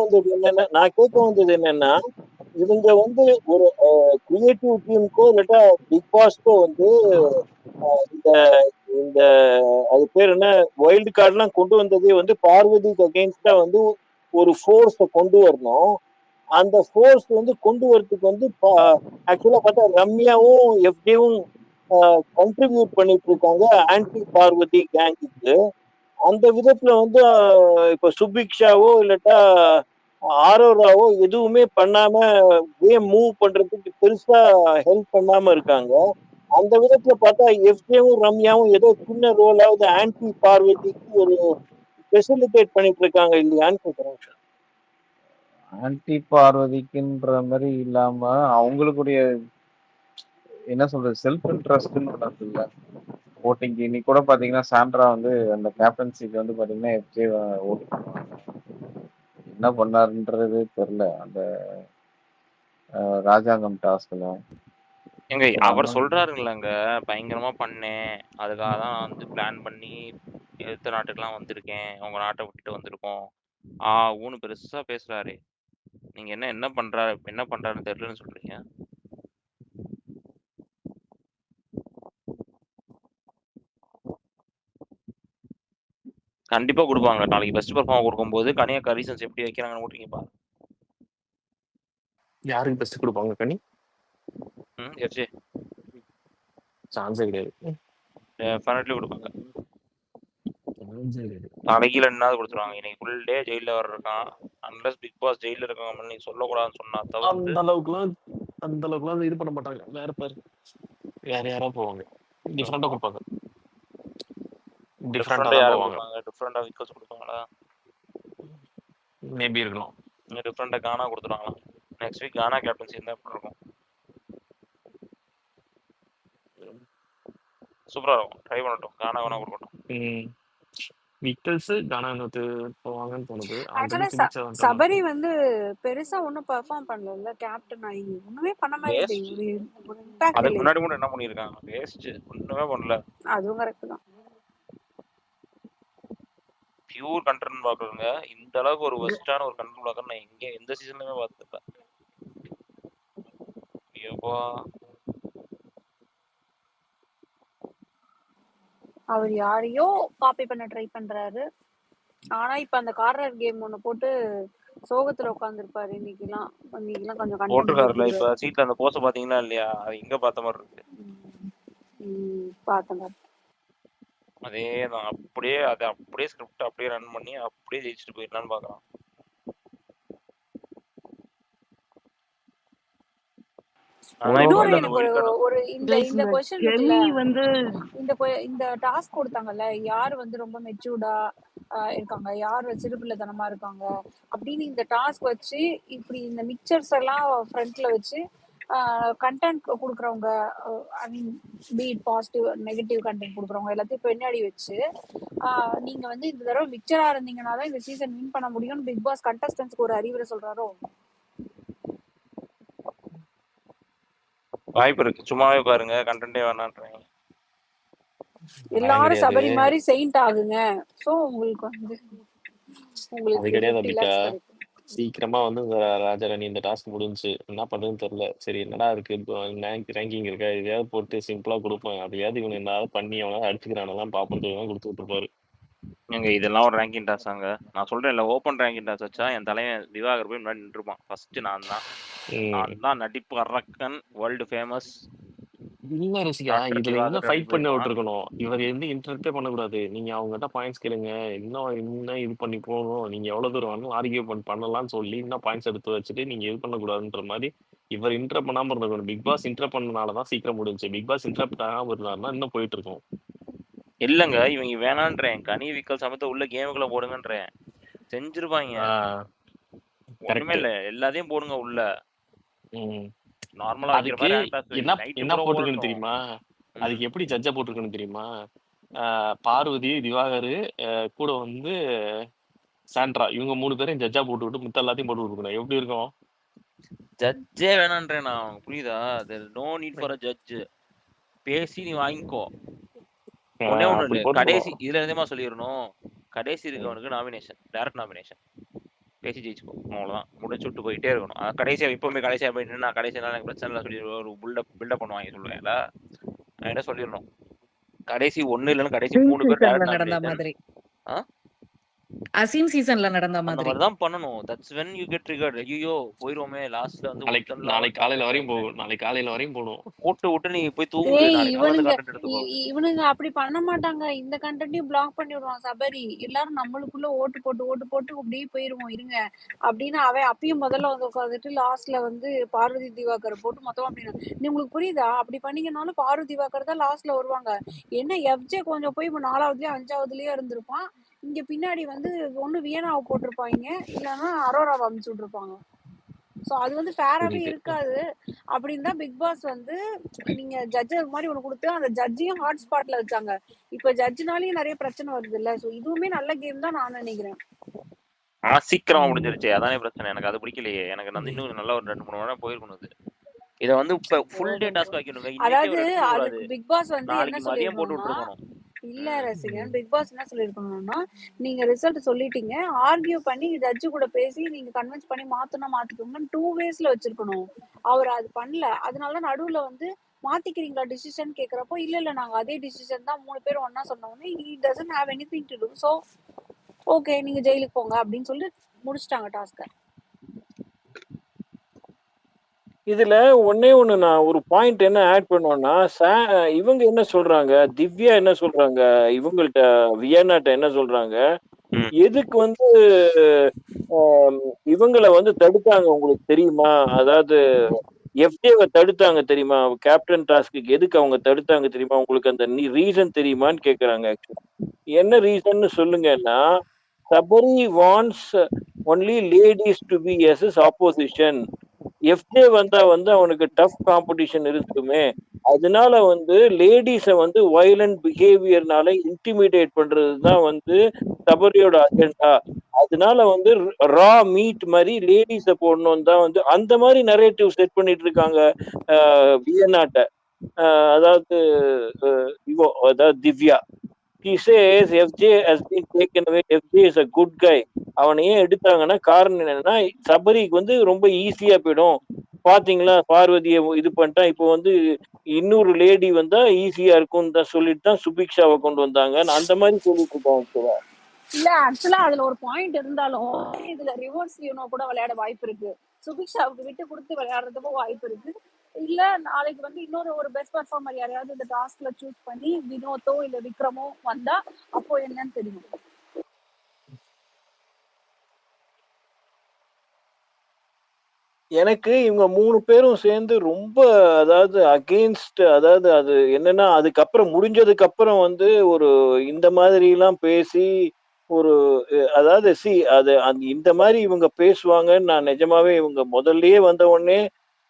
வந்தது என்னன்னா, இவங்க வந்து ஒரு கிரியேட்டிவ் டீமுக்கோ இல்லாட்டா பிக் பாஸ்க்கோ வந்து இந்த அது பேர் என்ன வைல்டு கார்டுலாம் கொண்டு வந்ததே வந்து பார்வதிக்கு அகெயின்ஸ்டா வந்து ஒரு ஃபோர்ஸை கொண்டு வரணும். அந்த ஃபோர்ஸ் வந்து கொண்டு வரதுக்கு வந்து ஆக்சுவலா பார்த்தா ரம்யாவும் எஃப்டியும் கண்ட்ரிபியூட் பண்ணிட்டு இருக்காங்க ஆன்டி பார்வதி கேங்குக்கு. அந்த விதத்துல வந்து இப்ப சுபிக்ஷாவோ இல்லட்டா ஆரோராவோ எதுவுமே பண்ணாம கேம் மூவ் பண்றதுக்கு பெருசா ஹெல்ப் பண்ணாம இருக்காங்க. அந்த விதத்துல பார்த்தா எஃப்ஜேவும் ரம்யாவும் ஏதோ சின்ன ரோலாவது ஆன்டி பார்வதிக்கு ஒரு ஃபெசிலிட்டேட் பண்ணிட்டு இருக்காங்க இல்லையான்னு கேட்கிறேன். ஆன்டி பார்வதிக்குன்ற மாதிரி இல்லாம அவங்களுக்குடைய என்ன சொல்றது செல்ஃப் இன்ட்ரெஸ்ட்னு ஒன்று இல்லை ஓட்டிங். இன்னைக்கு கூட பாத்தீங்கன்னா சாண்ட்ரா வந்து அந்த கேப்டன்சிக்கு வந்து பாத்தீங்கன்னா எஃப்ஜே ஓட்டு பண்ணுவாங்க. என்ன பண்ணாருன்றது தெரியல அந்த ராஜாங்கம் டாஸ்க்ல. எங்க அவர் சொல்றாருங்களாங்க, பயங்கரமா பண்ணேன், அதுக்காக தான் வந்து பிளான் பண்ணி எடுத்த நாட்டுக்கெல்லாம் வந்திருக்கேன், உங்க நாட்டை விட்டுட்டு வந்திருக்கோம் ஊன்னு பெருசா பேசுறாரு. நீங்க என்ன பண்றாருன்னு தெரியலன்னு சொல்றீங்க. கண்டிப்பா கொடுப்பாங்க. நாளைக்கு பெஸ்ட் பெர்ஃபார்ம் கொடுக்கும்போது கனியா ரீசன்ஸ் எப்படி வைக்கிறாங்கன்னு ஓட்டுறீங்க பாரு. யாருக்கு பெஸ்ட் கொடுப்பாங்க கனி? எஃப்ஜே சான்ஸே கிடையாது. டெஃபினெட்லி கொடுப்பாங்க. நாளைக்கு இல்லைன்னாவது கொடுத்துருவாங்க. இன்னைக்கு ஃபுல் டே ஜெயிலில் வர இருக்கான். அன்லஸ் பிக் பாஸ் ஜெயிலில் இருக்காங்க நீ சொல்லக்கூடாதுன்னு சொன்னா அந்த அளவுக்குலாம் இது பண்ண மாட்டாங்க. வேற பாரு, வேற யாரா போவாங்க, டிஃபரெண்டா கொடுப்பாங்க. டிஃபரெண்டா யாரை கொடுப்பாங்க? டிஃபரெண்டா விக்கல்ஸ் கொடுப்பாங்களா? மேபி இருக்கலாம். டிஃபரெண்டா கானா கொடுத்துருவாங்களா? நெக்ஸ்ட் வீக் கானா கேப்டன்சி இருந்தா எப்படி இருக்கும்? சூப்பரா இருக்கும். ட்ரை பண்ணட்டும். கானா வேணா கொடுக்கட்டும். விக்கல்ஸ் கானா போவாங்கன்னு தோணுது. சபரி வந்து பெருசா ஒன்னும் பெர்ஃபார்ம் பண்ணல கேப்டன் ஆகி. ஒண்ணுமே பண்ண மாதிரி அதுக்கு முன்னாடி கூட என்ன பண்ணிருக்காங்க? வேஸ்ட். ஒண்ணுமே பண்ணல. அதுவும் கரெக்ட் தான். பியூர் கண்டென்ட் பிளாக்கருங்க. இந்த அளவுக்கு ஒரு வெஸ்டான ஒரு கண்டென்ட் பிளாக்கர் நான் எந்த சீசன்லயுமே பார்த்ததில்ல. ஐயோப்பா. அவர் யாரையோ காப்பி பண்ண ட்ரை பண்றாரு. ஆனா இப்ப அந்த கார்னர் கேம் ஒண்ணு போட்டு சோகத்துல உட்காந்துருப்பாரு. இன்னைக்கெல்லாம் கொஞ்சம் கண்டென்ட் போட்டுருக்காருல இப்ப கொடுத்துருக்காரு. சீட்ல அந்த போஸ்ட் பாத்தீங்களா இல்லையா? அது இங்க பார்த்த மாதிரி இருக்கு. பார்த்தேன். அதேதான், அப்படியே அதை அப்படியே ஸ்கிரிப்ட் அப்படியே ரன் பண்ணி அப்படியே ஜெயிச்சுட்டு போயிடலான்னு பாக்குறான். ஆனா இப்ப இன்னொரு வந்து அந்த எனக்கு wild card ஒரு இந்த Guys, இந்த இந்த கொஸ்டின் இருக்குல்ல, கெனி வந்து இந்த டாஸ்க் கொடுத்தாங்கல்ல, யார் வந்து ரொம்ப மெச்சூர்டா இருக்காங்க, யார் சிறுபிள்ளைத்தனமா இருக்காங்க அப்படின்னு இந்த டாஸ்க் வச்சு இப்படி இந்த மிக்சர்ஸ் எல்லாம் ஃப்ரண்ட்ல வச்சு கண்டென்ட் கொடுக்குறவங்க, ஐ மீன் பீட் பாசிட்டிவ் நெகட்டிவ் கண்டென்ட் கொடுக்குறவங்க எல்லாத்தையும் பின்னாடி வச்சு நீங்க வந்து இந்த தடவை மிக்சரா இருந்தீங்கன்னா தான் இந்த சீசன் வின் பண்ண முடியும்னு பிக் பாஸ் கண்டஸ்டன்ஸ்க்கு ஒரு அறிவுரை சொல்றாரோ? வாய்ப்பு இருக்கு. சும்மாவே பாருங்க, கண்டென்ட்டே வேணான்றீங்க. எல்லாரும் சபரி மாதிரி செயின்ட் ஆகுங்க. சோ உங்களுக்கு வந்து அது கிடையாது 50 அபிகா. lakhs கிடைக்கும். சீக்கிரமா வந்து இந்த ராஜாராணி இந்த டாஸ்க் முடிஞ்சு என்ன பண்றதுன்னு தெரியல. சரி என்னடா இருக்கு இப்போ ரேங்கிங் இருக்கா, இதையாவது போட்டு சிம்பிளா கொடுப்பேன். அப்படியாவது இவன் என்னாவது பண்ணி அவனாவது அடிச்சுக்கிறானெல்லாம் பாப்போம் சொல்லி கொடுத்து விட்டுருப்பாரு. எங்க இதெல்லாம் ஒரு ரேங்கிங் டாஸ் ஆங்க. நான் சொல்றேன் இல்ல, ஓப்பன் ரேங்கிங் டாஸ் வச்சா என் தலைவன் திவாகர் போய் முன்னாடி நின்றுப்பான். ஃபர்ஸ்ட் நான் தான் நடிப்பு அரக்கன், வேர்ல்டு ஃபேமஸ். இல்ல ரசிகா, இதுல இன்னும் ஃபைட் பண்ண விட்டுருக்கணும். இவர் வந்து இன்டர்வியூ பண்ணக்கூடாது. நீங்க அவங்ககிட்ட பாயிண்ட்ஸ் கேளுங்க, இன்னும் இது பண்ணி போகணும், நீங்க எவ்வளவு தூரம் வேணும் ஆர்கியூ பண்ணலாம்னு சொல்லி இன்னும் பாயிண்ட்ஸ் எடுத்து வச்சுட்டு நீங்க இது பண்ணக்கூடாதுன்ற மாதிரி இவர் இன்டர் பண்ணாம இருந்திருக்கணும். பிக் பாஸ் இன்டர் பண்ணனாலதான் சீக்கிரம் முடிஞ்சு. பிக் பாஸ் இன்டர் ஆகாம இருந்தாருன்னா இன்னும் போயிட்டு இருக்கும். இல்லங்க, இவங்க வேணான்றேன், கனி விக்கல் சமத்தை உள்ள கேமுக்குள்ள போடுங்கன்றேன். செஞ்சிருப்பாங்க. ஒண்ணுமே இல்ல, எல்லாத்தையும் போடுங்க உள்ள. நார்மலா அதுக்கு என்ன போட்டிருக்குன்னு தெரியுமா? அதுக்கு எப்படி ஜட்ஜா போட்டிருக்குன்னு தெரியுமா? பார்வதி, திவாகர் கூட வந்து சாண்ட்ரா, இவங்க 3 பேரையும் ஜட்ஜா போட்டு விட்டு மித்த எல்லாத்தையும் போட்டு விட்டுருக்கணும். எப்படி இருக்கும்? ஜட்ஜே வேணான்றேன் நான், புரியுதா? No need for a judge. பேசி நீ வாங்கிக்கோ. ஒண்ணே ஒண்ணு இல்ல, கடைசி இதுல இருந்தேமா சொல்லிடணும், கடைசி இருக்கவனுக்கு நாமினேஷன், டைரக்ட் நாமினேஷன். பேசி ஜெயிச்சுக்கோ, அவ்வளவுதான். முடிச்சு விட்டு போயிட்டே இருக்கணும். கடைசியா இப்பவுமே கடைசியா போயிட்டு நான் கடைசியா எனக்கு பிரச்சனை இல்லை சொல்லி ஒரு பில்டப் பண்ணுவாங்க சொல்லுவேன்ல, என்ன சொல்லிடணும், கடைசி 1 இல்லைன்னு கடைசி 3 பேர் டைரக்ட் நடந்த மாதிரி, அசீம் சீசன்ல நடந்த மாதிரி தான் பண்ணணும். That's when you get triggered. ஐயோ போயிரோமே லாஸ்ட்ல வந்து நாளைக்கு காலையில வரையும் போகணும். போட்டு விட்டு நீ போய் தூங்கு. இவனுங்க அப்படி பண்ண மாட்டாங்க. இந்த கண்டென்ட்டையும் பிளாக் பண்ணி விடுவான் சபரி. எல்லாரும் நம்மளுக்குள்ள ஓட்டு போட்டு அப்படியே போயிருவோம் இருங்க அப்படின்னு அவன் அப்பயும் முதல்ல வந்து உட்காந்துட்டு லாஸ்ட்ல வந்து பார்வதி திவாகரை போட்டு மொத்தம் அப்படின்னா, நீ உங்களுக்கு புரியுதா? அப்படி பண்ணீங்கன்னாலும் பார்வதி திவாகர் தான் லாஸ்ட்ல வருவாங்க. என்ன எஃப்ஜே கொஞ்சம் போய் இப்போ 4வதுலயோ 5வதுலயோ இருந்திருப்பான். இங்க பின்னாடி வந்து ஒண்ணு வியனாவை போட்டிருப்பாங்க, இல்லைன்னா அரோராவை அமுச்சு விட்டுருப்பாங்க. சோ அது வந்து ஃபேராவே இருக்காது. அப்படின்னு தான் பிக் பாஸ் வந்து நீங்க ஜட்ஜ் மாதிரி ஒண்ணு கொடுத்து அந்த ஜட்ஜையும் ஹாட் ஸ்பாட்ல வச்சாங்க. இப்ப ஜட்ஜ்னாலயும் நிறைய பிரச்சனை வருது இல்ல. சோ இதுவுமே நல்ல கேம் தான் நான் நினைக்கிறேன். சீக்கிரமா முடிஞ்சிருச்சு, அதானே பிரச்சனை. எனக்கு அது பிடிக்கலையே. எனக்கு வந்து இன்னும் நல்லா ஒரு 2-3 மணி நேரம் போயிருக்கணும். இத வந்து ஃபுல் டே டாஸ்க் வைக்கணுங்க. அதாவது பிக் பாஸ் வந்து என்ன மதியம் போட்டு விட்டுறணும். இல்ல ரசிகன், பிக் பாஸ் என்ன சொல்லிருக்கணும்னா, நீங்க ரிசல்ட் சொல்லிட்டீங்க, ஆர்கியூ பண்ணி ஜட்ஜு கூட பேசி நீங்க கன்வின்ஸ் பண்ணி மாத்திக்கோங்கன்னு 2 waysல வச்சிருக்கணும். அவர் அது பண்ணல. அதனால நடுவுல வந்து மாத்திக்கிறீங்களா டிசிஷன் கேக்குறப்போ இல்ல நாங்க அதே டிசிஷன் தான் 3 பேரும் ஒன்னா சொன்னோன்னே he doesn't have anything to do, so okay நீங்க ஜெயிலுக்கு போங்க அப்படின்னு சொல்லி முடிச்சிட்டாங்க டாஸ்க. இதுல ஒன்னே ஒண்ணு நான் ஒரு பாயிண்ட் என்ன ஆட் பண்ணுவேன்னா, இவங்க என்ன சொல்றாங்க, திவ்யா என்ன சொல்றாங்க, இவங்கள்ட்ட வியனாட்ட என்ன சொல்றாங்க, எதுக்கு வந்து இவங்களை வந்து தடுத்தாங்க உங்களுக்கு தெரியுமா? அதாவது எஃப்ஜேவை தடுத்தாங்க தெரியுமா? கேப்டன் டாஸ்க்கு எதுக்கு அவங்க தடுத்தாங்க தெரியுமா? உங்களுக்கு அந்த ரீசன் தெரியுமான்னு கேக்குறாங்க. என்ன ரீசன் சொல்லுங்கன்னா, Sabari wants only ladies to be as his opposition. FJ வந்தா வந்து அவனுக்கு டஃப் காம்படிஷன் இருக்குமே, அதனால வந்து லேடிஸை வந்து வயலண்ட் பிஹேவியர்னால இன்டிமிடேட் பண்றதுதான் வந்து சபரியோட அஜெண்டா. அதனால வந்து ரா மீட் மாதிரி லேடிஸை போடணும் தான் வந்து அந்த மாதிரி நரேட்டிவ் செட் பண்ணிட்டு இருக்காங்க வியனாட்ட. அதாவது அதாவது Divya he says FJ has been taken away. FJ is a good guy. அவனை ஏன் எடுத்தாங்கன்னா காரணம் என்னன்னா, சபரிக்கு வந்து ரொம்ப ஈஸியா போயிடும். பாத்தீங்களா பார்வதியை இது பண்ணிட்டா, இப்போ வந்து இன்னொரு லேடி வந்தா ஈஸியா இருக்கும்னு தான் சொல்லிட்டு தான் சுபிக்ஷாவை கொண்டு வந்தாங்க. அந்த மாதிரி சொல்லிட்டு இருக்கோம் ஆக்சுவலா. இல்ல ஆக்சுவலா அதுல ஒரு பாயிண்ட் இருந்தாலும் இதுல ரிவர்ஸ் யூனோ கூட விளையாட வாய்ப்பு இருக்கு. சுபிக்ஷாவுக்கு விட்டு கொடுத்து விளையாடுறதுக்கும் வாய்ப்பு இருக்கு. இல்ல நாளைக்கு வந்து இன்னொரு ஒரு பெஸ்ட் பர்ஃபார்மர் யாரையாவது இந்த டாஸ்க்ல சூஸ் பண்ணி வினோத்தோ இல்ல விக்ரமோ வந்தா அப்போ என்னன்னு தெரியும். எனக்கு இவங்க 3 பேரும் சேர்ந்து ரொம்ப அதாவது அகெயின்ஸ்ட், அதாவது அது என்னன்னா அதுக்கப்புறம் முடிஞ்சதுக்கு அப்புறம் வந்து ஒரு இந்த மாதிரி எல்லாம் பேசி ஒரு அதாவது அது இந்த மாதிரி இவங்க பேசுவாங்கன்னு நான் நிஜமாவே இவங்க முதல்லயே வந்த உடனே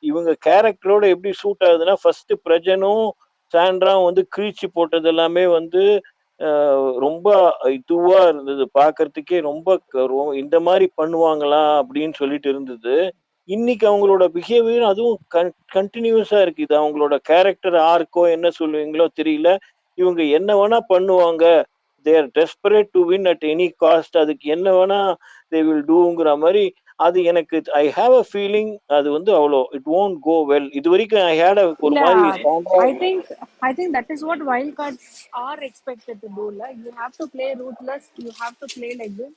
இவங்க கேரக்டரோட எப்படி சூட் ஆகுதுன்னா ஃபர்ஸ்ட் பிரஜனும் சாண்ட்ராவும் வந்து கிழிச்சு போட்டது எல்லாமே வந்து ரொம்ப இதுவா இருந்தது பாக்குறதுக்கே. ரொம்ப இந்த மாதிரி பண்ணுவாங்களா அப்படின்னு சொல்லிட்டு இருந்தது. இன்னைக்கு அவங்களோட பிஹேவியர் அதுவும் கண்டினியூஸா இருக்கு. இது அவங்களோட கேரக்டர் ஆர்க்கோ என்ன சொல்லுவீங்களோ தெரியல. இவங்க என்ன வேணா பண்ணுவாங்க, they are desperate to win at any cost. அதுக்கு என்ன வேணா they will doங்கிற மாதிரி. அது எனக்கு ஐ ஹாவ் அ ஃபீலிங் அது வந்து அவ்வளோ இட் won't go well. இது வரைக்கும் ஐ ஹேட் ஒரு மாதிரி I think that is what wild cards are expected to do. You have to play ruthless, you have to play like this.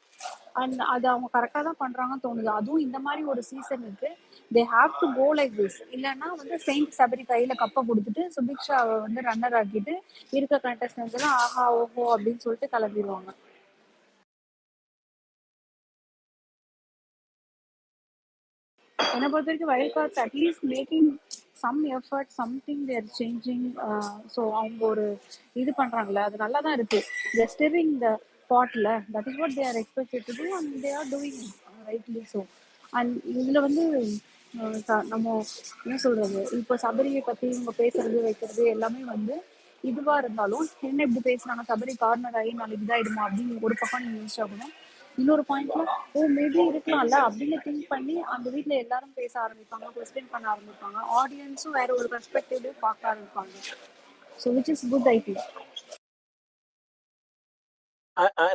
And அது அவங்க கரெக்டா தான் பண்றாங்கன்னு தோணுது. அதுவும் இந்த மாதிரி ஒரு சீசனுக்கு they have to go like this. இல்லைன்னா வந்து செயின்ட் சபரி கையில கப்பை கொடுத்துட்டு சுபிக்ஷாவை வந்து ரன்னர் ஆக்கிட்டு இருக்க கண்டஸ்டன்ஸ் எல்லாம் ஆஹா ஓஹோ அப்படின்னு சொல்லிட்டு கிளம்பிடுவாங்க. என்னை பொறுத்த வரைக்கும் wild cards at least making some effort, something there changing. So அவங்க ஒரு இது பண்றாங்கல்ல, அது நல்லா தான் இருக்கு. தேர் ஸ்டிரிங் த பாட்ல, that is what they are expected to do and they are doing rightly. So and இதுல வந்து நம்ம என்ன சொல்றது, இப்போ சபரியை பத்தி இவங்க பேசுறது வைக்கிறது எல்லாமே வந்து இதுவா இருந்தாலும் என்ன இப்படி பேசுறாங்க, சபரி கார்னர் ஆகி நாளைக்கு இதாயிடுமா அப்படின்னு ஒரு பக்கம் நீங்க யோசிச்சா கூட இன்னொரு பாயிண்ட்ல மேபி இருக்கலாம்ல அப்படின்னு திங்க் பண்ணி அந்த வீட்டுல எல்லாரும் பேச ஆரம்பிப்பாங்க, கொஸ்டின் பண்ண ஆரம்பிப்பாங்க, ஆடியன்ஸும் வேற ஒரு பெர்ஸ்பெக்டிவ் பார்க்க ஆரம்பிப்பாங்க. So which is good idea.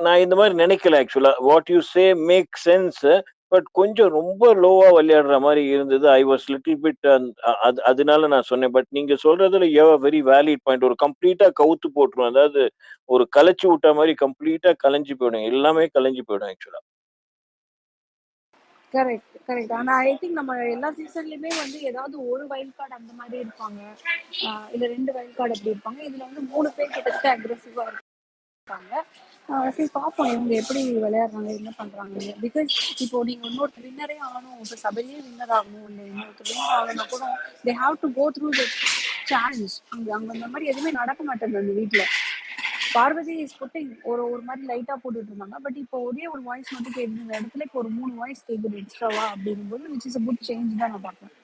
நான் இந்த மாதிரி நினைக்கல ஆக்சுவலா. What you say make sense. But கொஞ்சம் ரொம்ப லோவா விளையாடுற மாதிரி இருந்தது. ஐ வாஸ் லிட்டில் பிட் அதனால நான் சொன்னேன். பட் நீங்க சொல்றதுல வெரி வேலிட் பாயிண்ட். ஒரு கம்ப்ளீட்டா கவுத்து போட்டுரும். அதாவது ஒரு கலைச்சு விட்ட மாதிரி கம்ப்ளீட்டா கலைஞ்சு போயிடும், எல்லாமே கலைஞ்சு போயிடும் ஆக்சுவலா. கரெக்ட். ஆனா ஐ திங்க் நம்ம எல்லா சீசன்லயுமே வந்து ஏதாவது ஒரு வைல்ட் கார்டு அந்த மாதிரி இருப்பாங்க, இல்ல 2 வைல்ட் கார்டு அப்படி இருப்பாங்க. இதுல வந்து 3 பேர் கிட்டத்தட்ட அக்ரெசிவா இருப்பாங்க. சரி பார்ப்போம் இவங்க எப்படி விளையாடுறாங்க, என்ன பண்றாங்க. பிகாஸ் இப்போ நீங்க இன்னொரு வின்னரே ஆகணும், இப்போ சபையே வின்னர் ஆகணும், இல்லை இன்னொருத்தர் வின்னர் ஆகணும்னா கூட they have to go through the challenge. அங்க அந்த மாதிரி எதுவுமே நடக்க மாட்டேங்குது அந்த வீட்டுல. பார்வதி இஸ் புட்டிங் ஒரு மாதிரி லைட்டா போட்டுட்டு இருந்தாங்க. பட் இப்போ ஒரே ஒரு வாய்ஸ் மட்டும் கேட்குது இந்த இடத்துல. இப்போ ஒரு 3 வாய்ஸ் கேட்குது எக்ஸ்ட்ராவா அப்படிங்கும்போது which is a good change தான் நான் பார்ப்பேன்.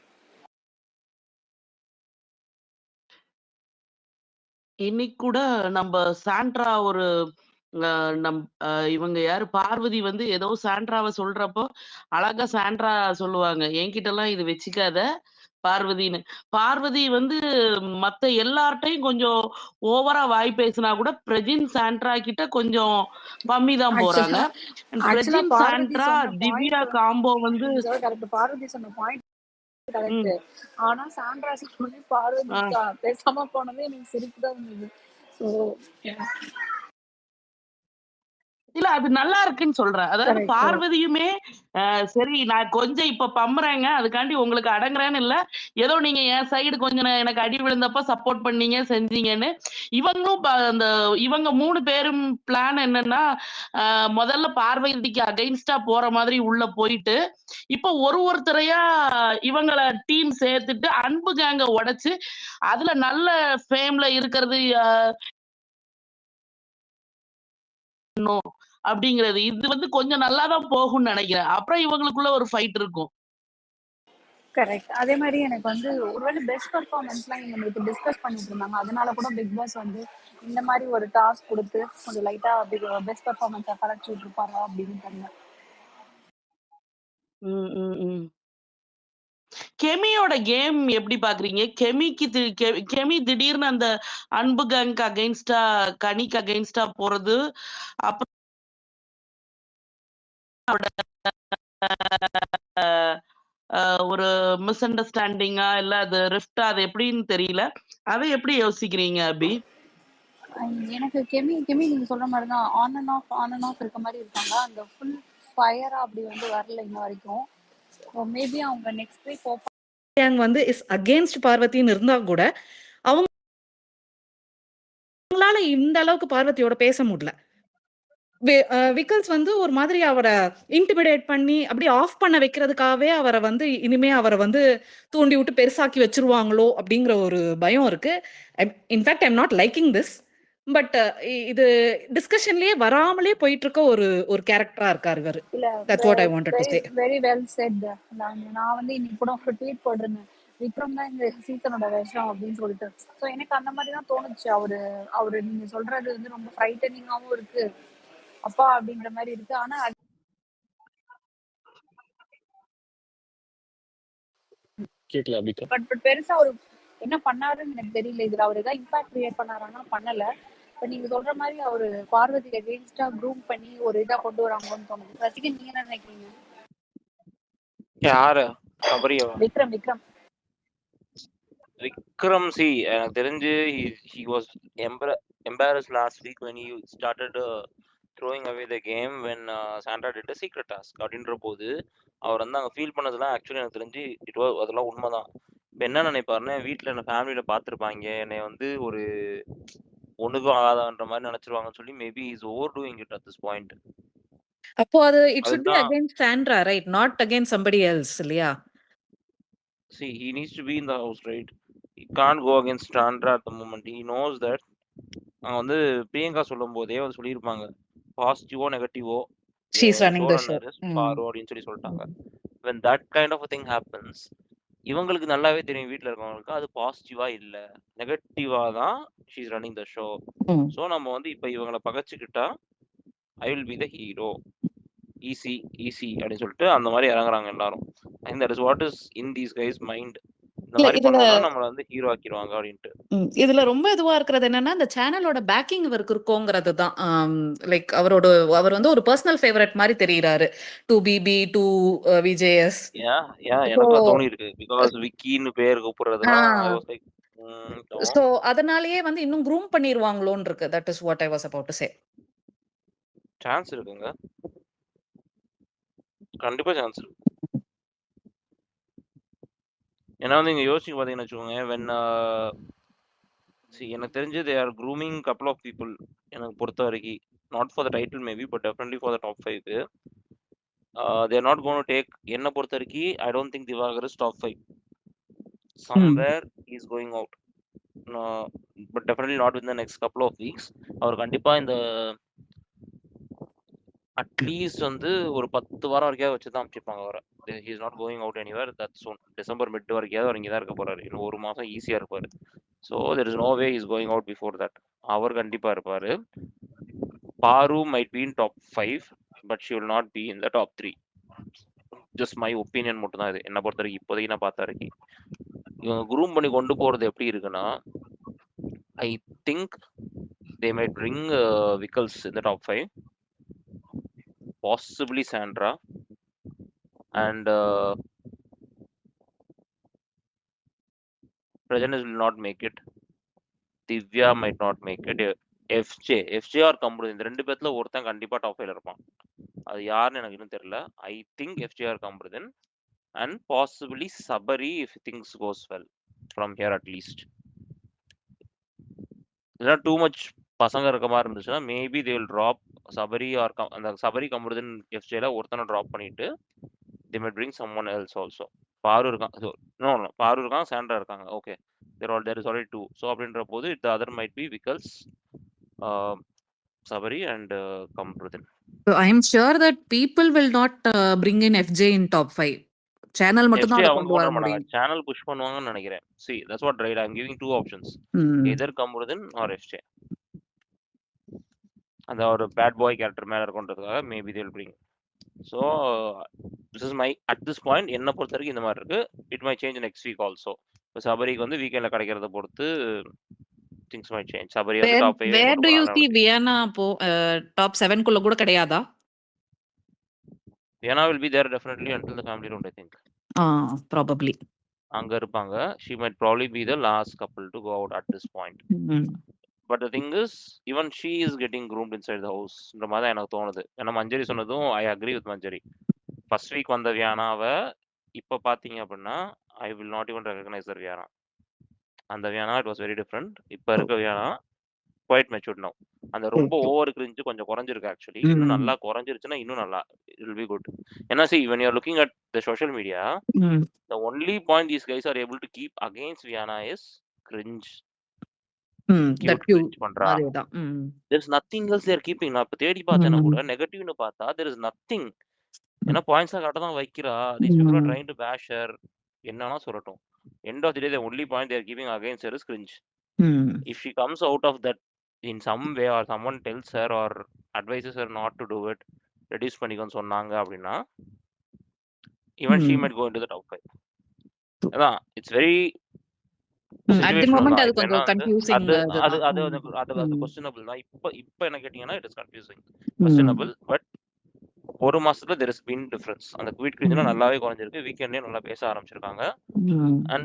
இன்னைக்கு கூட நம்ம சாண்ட்ரா ஒரு இவங்க யாரு பார்வதி வந்து ஏதோ சாண்ட்ராவை சொல்றப்போ அழகா சாண்ட்ரா சொல்லுவாங்க, என்கிட்ட எல்லாம் இது வச்சுக்காத பார்வதின்னு. பார்வதி வந்து மத்த எல்லார்ட்டையும் கொஞ்சம் ஓவரா வாய் பேசினா கூட பிரஜின் சாண்ட்ரா கிட்ட கொஞ்சம் கம்மி தான் போறாங்க. பிரஜின் சாண்ட்ரா திவ்யா காம்போ வந்து பார்வதி சொன்ன பாயிண்ட் கரெக்ட். ஆனா சாண்ட்ரா சொல்லி பார்வதி பேசாம போனதே எனக்கு சிரிப்பு தான் இருந்தது. ஸோ இல்ல அது நல்லா இருக்குன்னு சொல்றேன். அதாவது பார்வதியுமே சரி நான் கொஞ்சம் இப்ப பம்புறேங்க, அதுக்காண்டி உங்களுக்கு அடங்குறேன்னு இல்ல, ஏதோ நீங்க என் சைடு கொஞ்சம் எனக்கு அடி விழுந்தப்ப சப்போர்ட் பண்ணீங்க செஞ்சீங்கன்னு. இவங்களும் அந்த இவங்க 3 பேரும் பிளான் என்னன்னா முதல்ல பார்வதிக்கு அகைன்ஸ்டா போற மாதிரி உள்ள போயிட்டு இப்ப ஒருத்தரையா இவங்கள டீம் சேர்த்துட்டு அன்பு கேங்க உடைச்சு அதுல நல்ல ஃபேம்ல இருக்கிறது அப்படிங்கிறது. இது வந்து கொஞ்சம் நல்லாதான் போகும்னு நினைக்கிறேன். அப்புறம் இவங்களுக்குள்ள ஒரு ஃபைட் இருக்கும். கரெக்ட். அதே மாதிரி எனக்கு வந்து ஒருவேளை பெஸ்ட் பர்ஃபார்மன்ஸ்லாம் இவங்க டிஸ்கஸ் பண்ணிட்டு இருந்தாங்க. அதனால கூட பிக் பாஸ் வந்து இந்த மாதிரி ஒரு டாஸ்க் கொடுத்து கொஞ்சம் லைட்டா பெஸ்ட் பர்ஃபார்மன்ஸை கலெக்ட் விட்டுருப்பாரா அப்படின்னு தெரியல. கெமியோட கேம் எப்படி பாக்குறீங்க? கெமி திடீர்னு அந்த அன்பு கேங்க்கு அகைன்ஸ்டா கனிக்கு அகைன்ஸ்டா போறது, அப்புறம் ஒரு மிஸ் அண்டர்ஸ்டாண்டிங்கா இல்ல அது ரிஃப்டா அது எப்படின்னு தெரியல. அதை எப்படி யோசிக்கிறீங்க அபி? எனக்கு கெமி நீங்க சொல்ற மாதிரி தான் ஆன் அண்ட் ஆஃப் இருக்க மாதிரி இருக்காங்க. அந்த ஃபுல் ஃபயரா அப்படி வந்து வரல இன்ன வரைக்கும். மேபி அவங்க நெக்ஸ்ட் வீக் வந்து இஸ் அகேன்ஸ்ட் பார்வதின்னு இருந்தா கூட அவங்களால இந்த அளவுக்கு பார்வதியோட பேச முடியல. விக்கல்ஸ் வந்து ஒரு மாதிரி அவரை இன்டிமிடேட் பண்ணி அப்படி ஆஃப் பண்ண வைக்கிறதுக்காகவே அவரை வந்து இனிமே அவரை வந்து தூண்டி விட்டு பெருசாக்கி வச்சிருவாங்களோ அப்படிங்கிற ஒரு பயம் இருக்கு. In fact I am not liking this. But இது டிஸ்கஷன்லயே வராமலே போயிட்டு இருக்க ஒரு கேரக்டரா இருக்காரு இவர். That's what I wanted to say. Very well set. நான் வந்து இன்னைக்கு கூட ஒரு ட்வீட் போட்டிருந்தேன், விக்ரம் தான் இந்த சீசனோட விஷயம் அப்படின்னு சொல்லிட்டு. ஸோ எனக்கு அந்த மாதிரி தான் தோணுச்சு. அவரு நீங்க சொல்றது வந்து ரொம்ப ஃப்ரைட்டனிங்காவும் இருக்கு அப்பா அப்படின்ற மாதிரி இருக்கு. ஆனா கேட்கல அபிகா. பட் பெருசா அவரு என்ன பண்ணாருன்னு எனக்கு தெரியல. இதுல அவர் ஏதாவது இம்பாக்ட் கிரியேட் பண்ணாரான்னா பண்ணல. இப்ப நீங்க சொல்ற மாதிரி அவரு பார்வதி அகேன்ஸ்டா க்ரூம் பண்ணி ஒரு இதா கொண்டு வராங்கன்னு தோணுது. ரசிகன் நீங்க என்ன நினைக்கிறீங்க? யாரு? சபரியவா? விக்ரம் சி எனக்கு தெரிஞ்சு he was embarrassed last week when he started throwing away the game when Sandra did a secret task அப்படின்ற போது அவர் வந்து அங்கே ஃபீல் பண்ணதெல்லாம் ஆக்சுவலி எனக்கு தெரிஞ்சு அதெல்லாம் உண்மைதான். இப்போ என்ன நினைப்பாருன்னா, வீட்டில் என்ன ஃபேமிலியில் பார்த்துருப்பாங்க, என்னை வந்து ஒரு ஒண்ணுக்கும் ஆகாதன்ற மாதிரி நினைச்சிருவாங்கன்னு சொல்லி maybe is over doing it at this point. அப்போ அது it should be against Sandra, right? Not against somebody else, இல்லையா? See, he needs to be in the house, right? He can't go against Sandra at the moment. He knows that வந்து பிரியங்கா சொல்லும் போதே வந்து சொல்லியிருப்பாங்க, பாசிட்டிவோ நெகட்டிவோ she's running the show பாரு அப்படின்னு சொல்லி சொல்லிட்டாங்க. when that kind of a thing happens, இவங்களுக்கு நல்லாவே தெரியும் வீட்டில் இருக்கவங்களுக்கு அது பாசிட்டிவா இல்ல நெகட்டிவா தான் she's running the show. So நம்ம வந்து இப்போ இவங்களை பகச்சுக்கிட்டா I will be the hero, easy அப்படின்னு சொல்லிட்டு அந்த மாதிரி இறங்குறாங்க எல்லாரும். And that is what is in these guys mind. இந்த மாதிரி பண்ணா நம்மள வந்து ஹீரோ ஆக்கிடுவாங்க அப்படின்ட்டு. இதுல ரொம்ப இதுவா இருக்கிறது என்னன்னா, இந்த சேனலோட பேக்கிங் இவருக்கு இருக்குங்கிறது தான். லைக் அவர் வந்து ஒரு பர்சனல் ஃபேவரட் மாதிரி தெரியுறாரு. To BB to VJS. எனக்கு தோணி இருக்கு பிகாஸ் விக்கின்னு பேர் கூப்பிடுறதுனா சோ அதனாலயே வந்து இன்னும் க்ரூம் பண்ணிடுவாங்களோன்னு இருக்கு. That is what I was about to say. Chance இருக்குங்க, கண்டிப்பா சான்ஸ் இருக்கு. ஏன்னா வந்து இங்க யோசிச்சு பாத்தீங்கன்னு வச்சுக்கோங்க, வென் எனக்கு தெரிஞ்சு they are grooming couple of people எனக்கு பொறுத்த வரைக்கும், not for the title maybe but definitely for the top 5. they are not going to take, என்ன பொறுத்த வரைக்கும் I don't think Divakar is top 5. somewhere he is going out, but definitely not within the next couple of weeks. அவர் கண்டிப்பா இந்த at least வந்து ஒரு 10 வாரம் வரைக்கும் வச்சு தான் அமைச்சிருப்பாங்க அவரை. he is not going out anywhere. that's soon December mid வரைக்கும் அவர் இங்கே தான் இருக்க போறாரு. இன்னும் ஒரு மாசம் ஈஸியா இருப்பாரு. So there is no way he is going out before that. அவர் கண்டிப்பா இருப்பாரு. பாரு might be in top 5 but she will not be in the top 3. just my opinion மட்டும் தான் இது, என்ன பொறுத்த வரைக்கும் இப்போதைக்கு நான் பார்த்த வரைக்கும். இவங்க குரூம் பண்ணி கொண்டு போறது எப்படி இருக்குன்னா, I think they might bring Vickles in the top 5, possibly Sandra, and Prajanesh will not make it. Divya might not make it. FJ or Kamrudin, இந்த ரெண்டு பேர்ல ஒருத்தன் கண்டிப்பா டாப் 5ல இருப்பான். அது யாருன்னு எனக்கு இன்னும் தெரியல. I think FJ or Kamrudin and possibly Sabari if things goes well from here at least. இல்ல too much பசங்க இருக்க மாதிரி இருந்துச்சுன்னா maybe they will drop Sabari or அந்த Sabari Kamrudin FJல ஒருத்தனை drop பண்ணிட்டு they might bring someone else also. பாரு இருக்கான், பாரு இருக்கான், சாண்ட்ரா இருக்காங்க. Okay, there is already 2. so அப்படின்ற போது the other might be Vickles, Sabari and Kamrudin. So I am sure that people will not bring in FJ in top 5. Channel மட்டும் தான் கொண்டு வர முடியும். சேனல் புஷ் பண்ணுவாங்கன்னு நினைக்கிறேன். see that's what right, I'm giving 2 options, either Kamrudin or FJ. அந்த ஒரு bad boy character மேல இருக்குன்றதுக்காக maybe they will bring. so this is my at this point என்ன பொறுத்த வரைக்கும் இந்த மாதிரி இருக்கு. it might change next week also. இப்போ சபரிக்கு வந்து வீக்கெண்ட்ல கிடைக்கிறத பொறுத்து things might change. சபரி வந்து top 5. where do you see Vienna அப்போ top 7 குள்ள கூட கிடையாதா? Vienna will be there definitely until the family round, I think. Probably. அங்க இருப்பாங்க. She might probably be the last couple to go out at this point. But the thing is, even she is getting groomed inside the house. இந்த மாதிரி தான் எனக்கு தோணுது. ஏன்னா மஞ்சரி சொன்னதும் I agree with Manjari. First week வந்த வியானாவை இப்போ பார்த்தீங்க அப்படின்னா I will not even recognise that Viyana. அந்த Viana it was very different. இப்போ இருக்க வியானா குவைட் மெச்சூர்ட் நவ். அந்த ரொம்ப ஓவர் கிரிஞ்சு கொஞ்சம் குறைஞ்சிருக்கு ஆக்சுவலி. இன்னும் நல்லா குறைஞ்சிருச்சுன்னா இன்னும் நல்லா இட் வில் பி குட். ஏன்னா see when you are looking at the social media, the only point these guys are able to keep against Viana is cringe. Cute cringe பண்றா. There is nothing else they are keeping. நான் இப்போ தேடி பார்த்தேன்னா கூட நெகட்டிவ்னு பார்த்தா there is nothing. ஏன்னா points கரெக்டாக தான் வைக்கிறா. These people are trying to bash her. என்னன்னா சொல்லட்டும். End of the day the only point they are keeping against her is cringe. If she comes out of that in some way or someone tells her or advises her not to do it, reduce பண்ணிக்கோன்னு சொன்னாங்க அப்படின்னா even she might go into the top 5. அதான் it's very situational தான். இப்போ என்ன அது questionable தான். இப்போ என்ன கேட்டீங்கன்னா it is confusing, questionable. But ஒரு மாசத்துல there has been difference. அந்த குவிட் கிரிஞ்சுலாம் நல்லாவே குறைஞ்சிருக்கு. வீக்கெண்ட்லயே நல்லா பேச ஆரம்பிச்சிருக்காங்க. And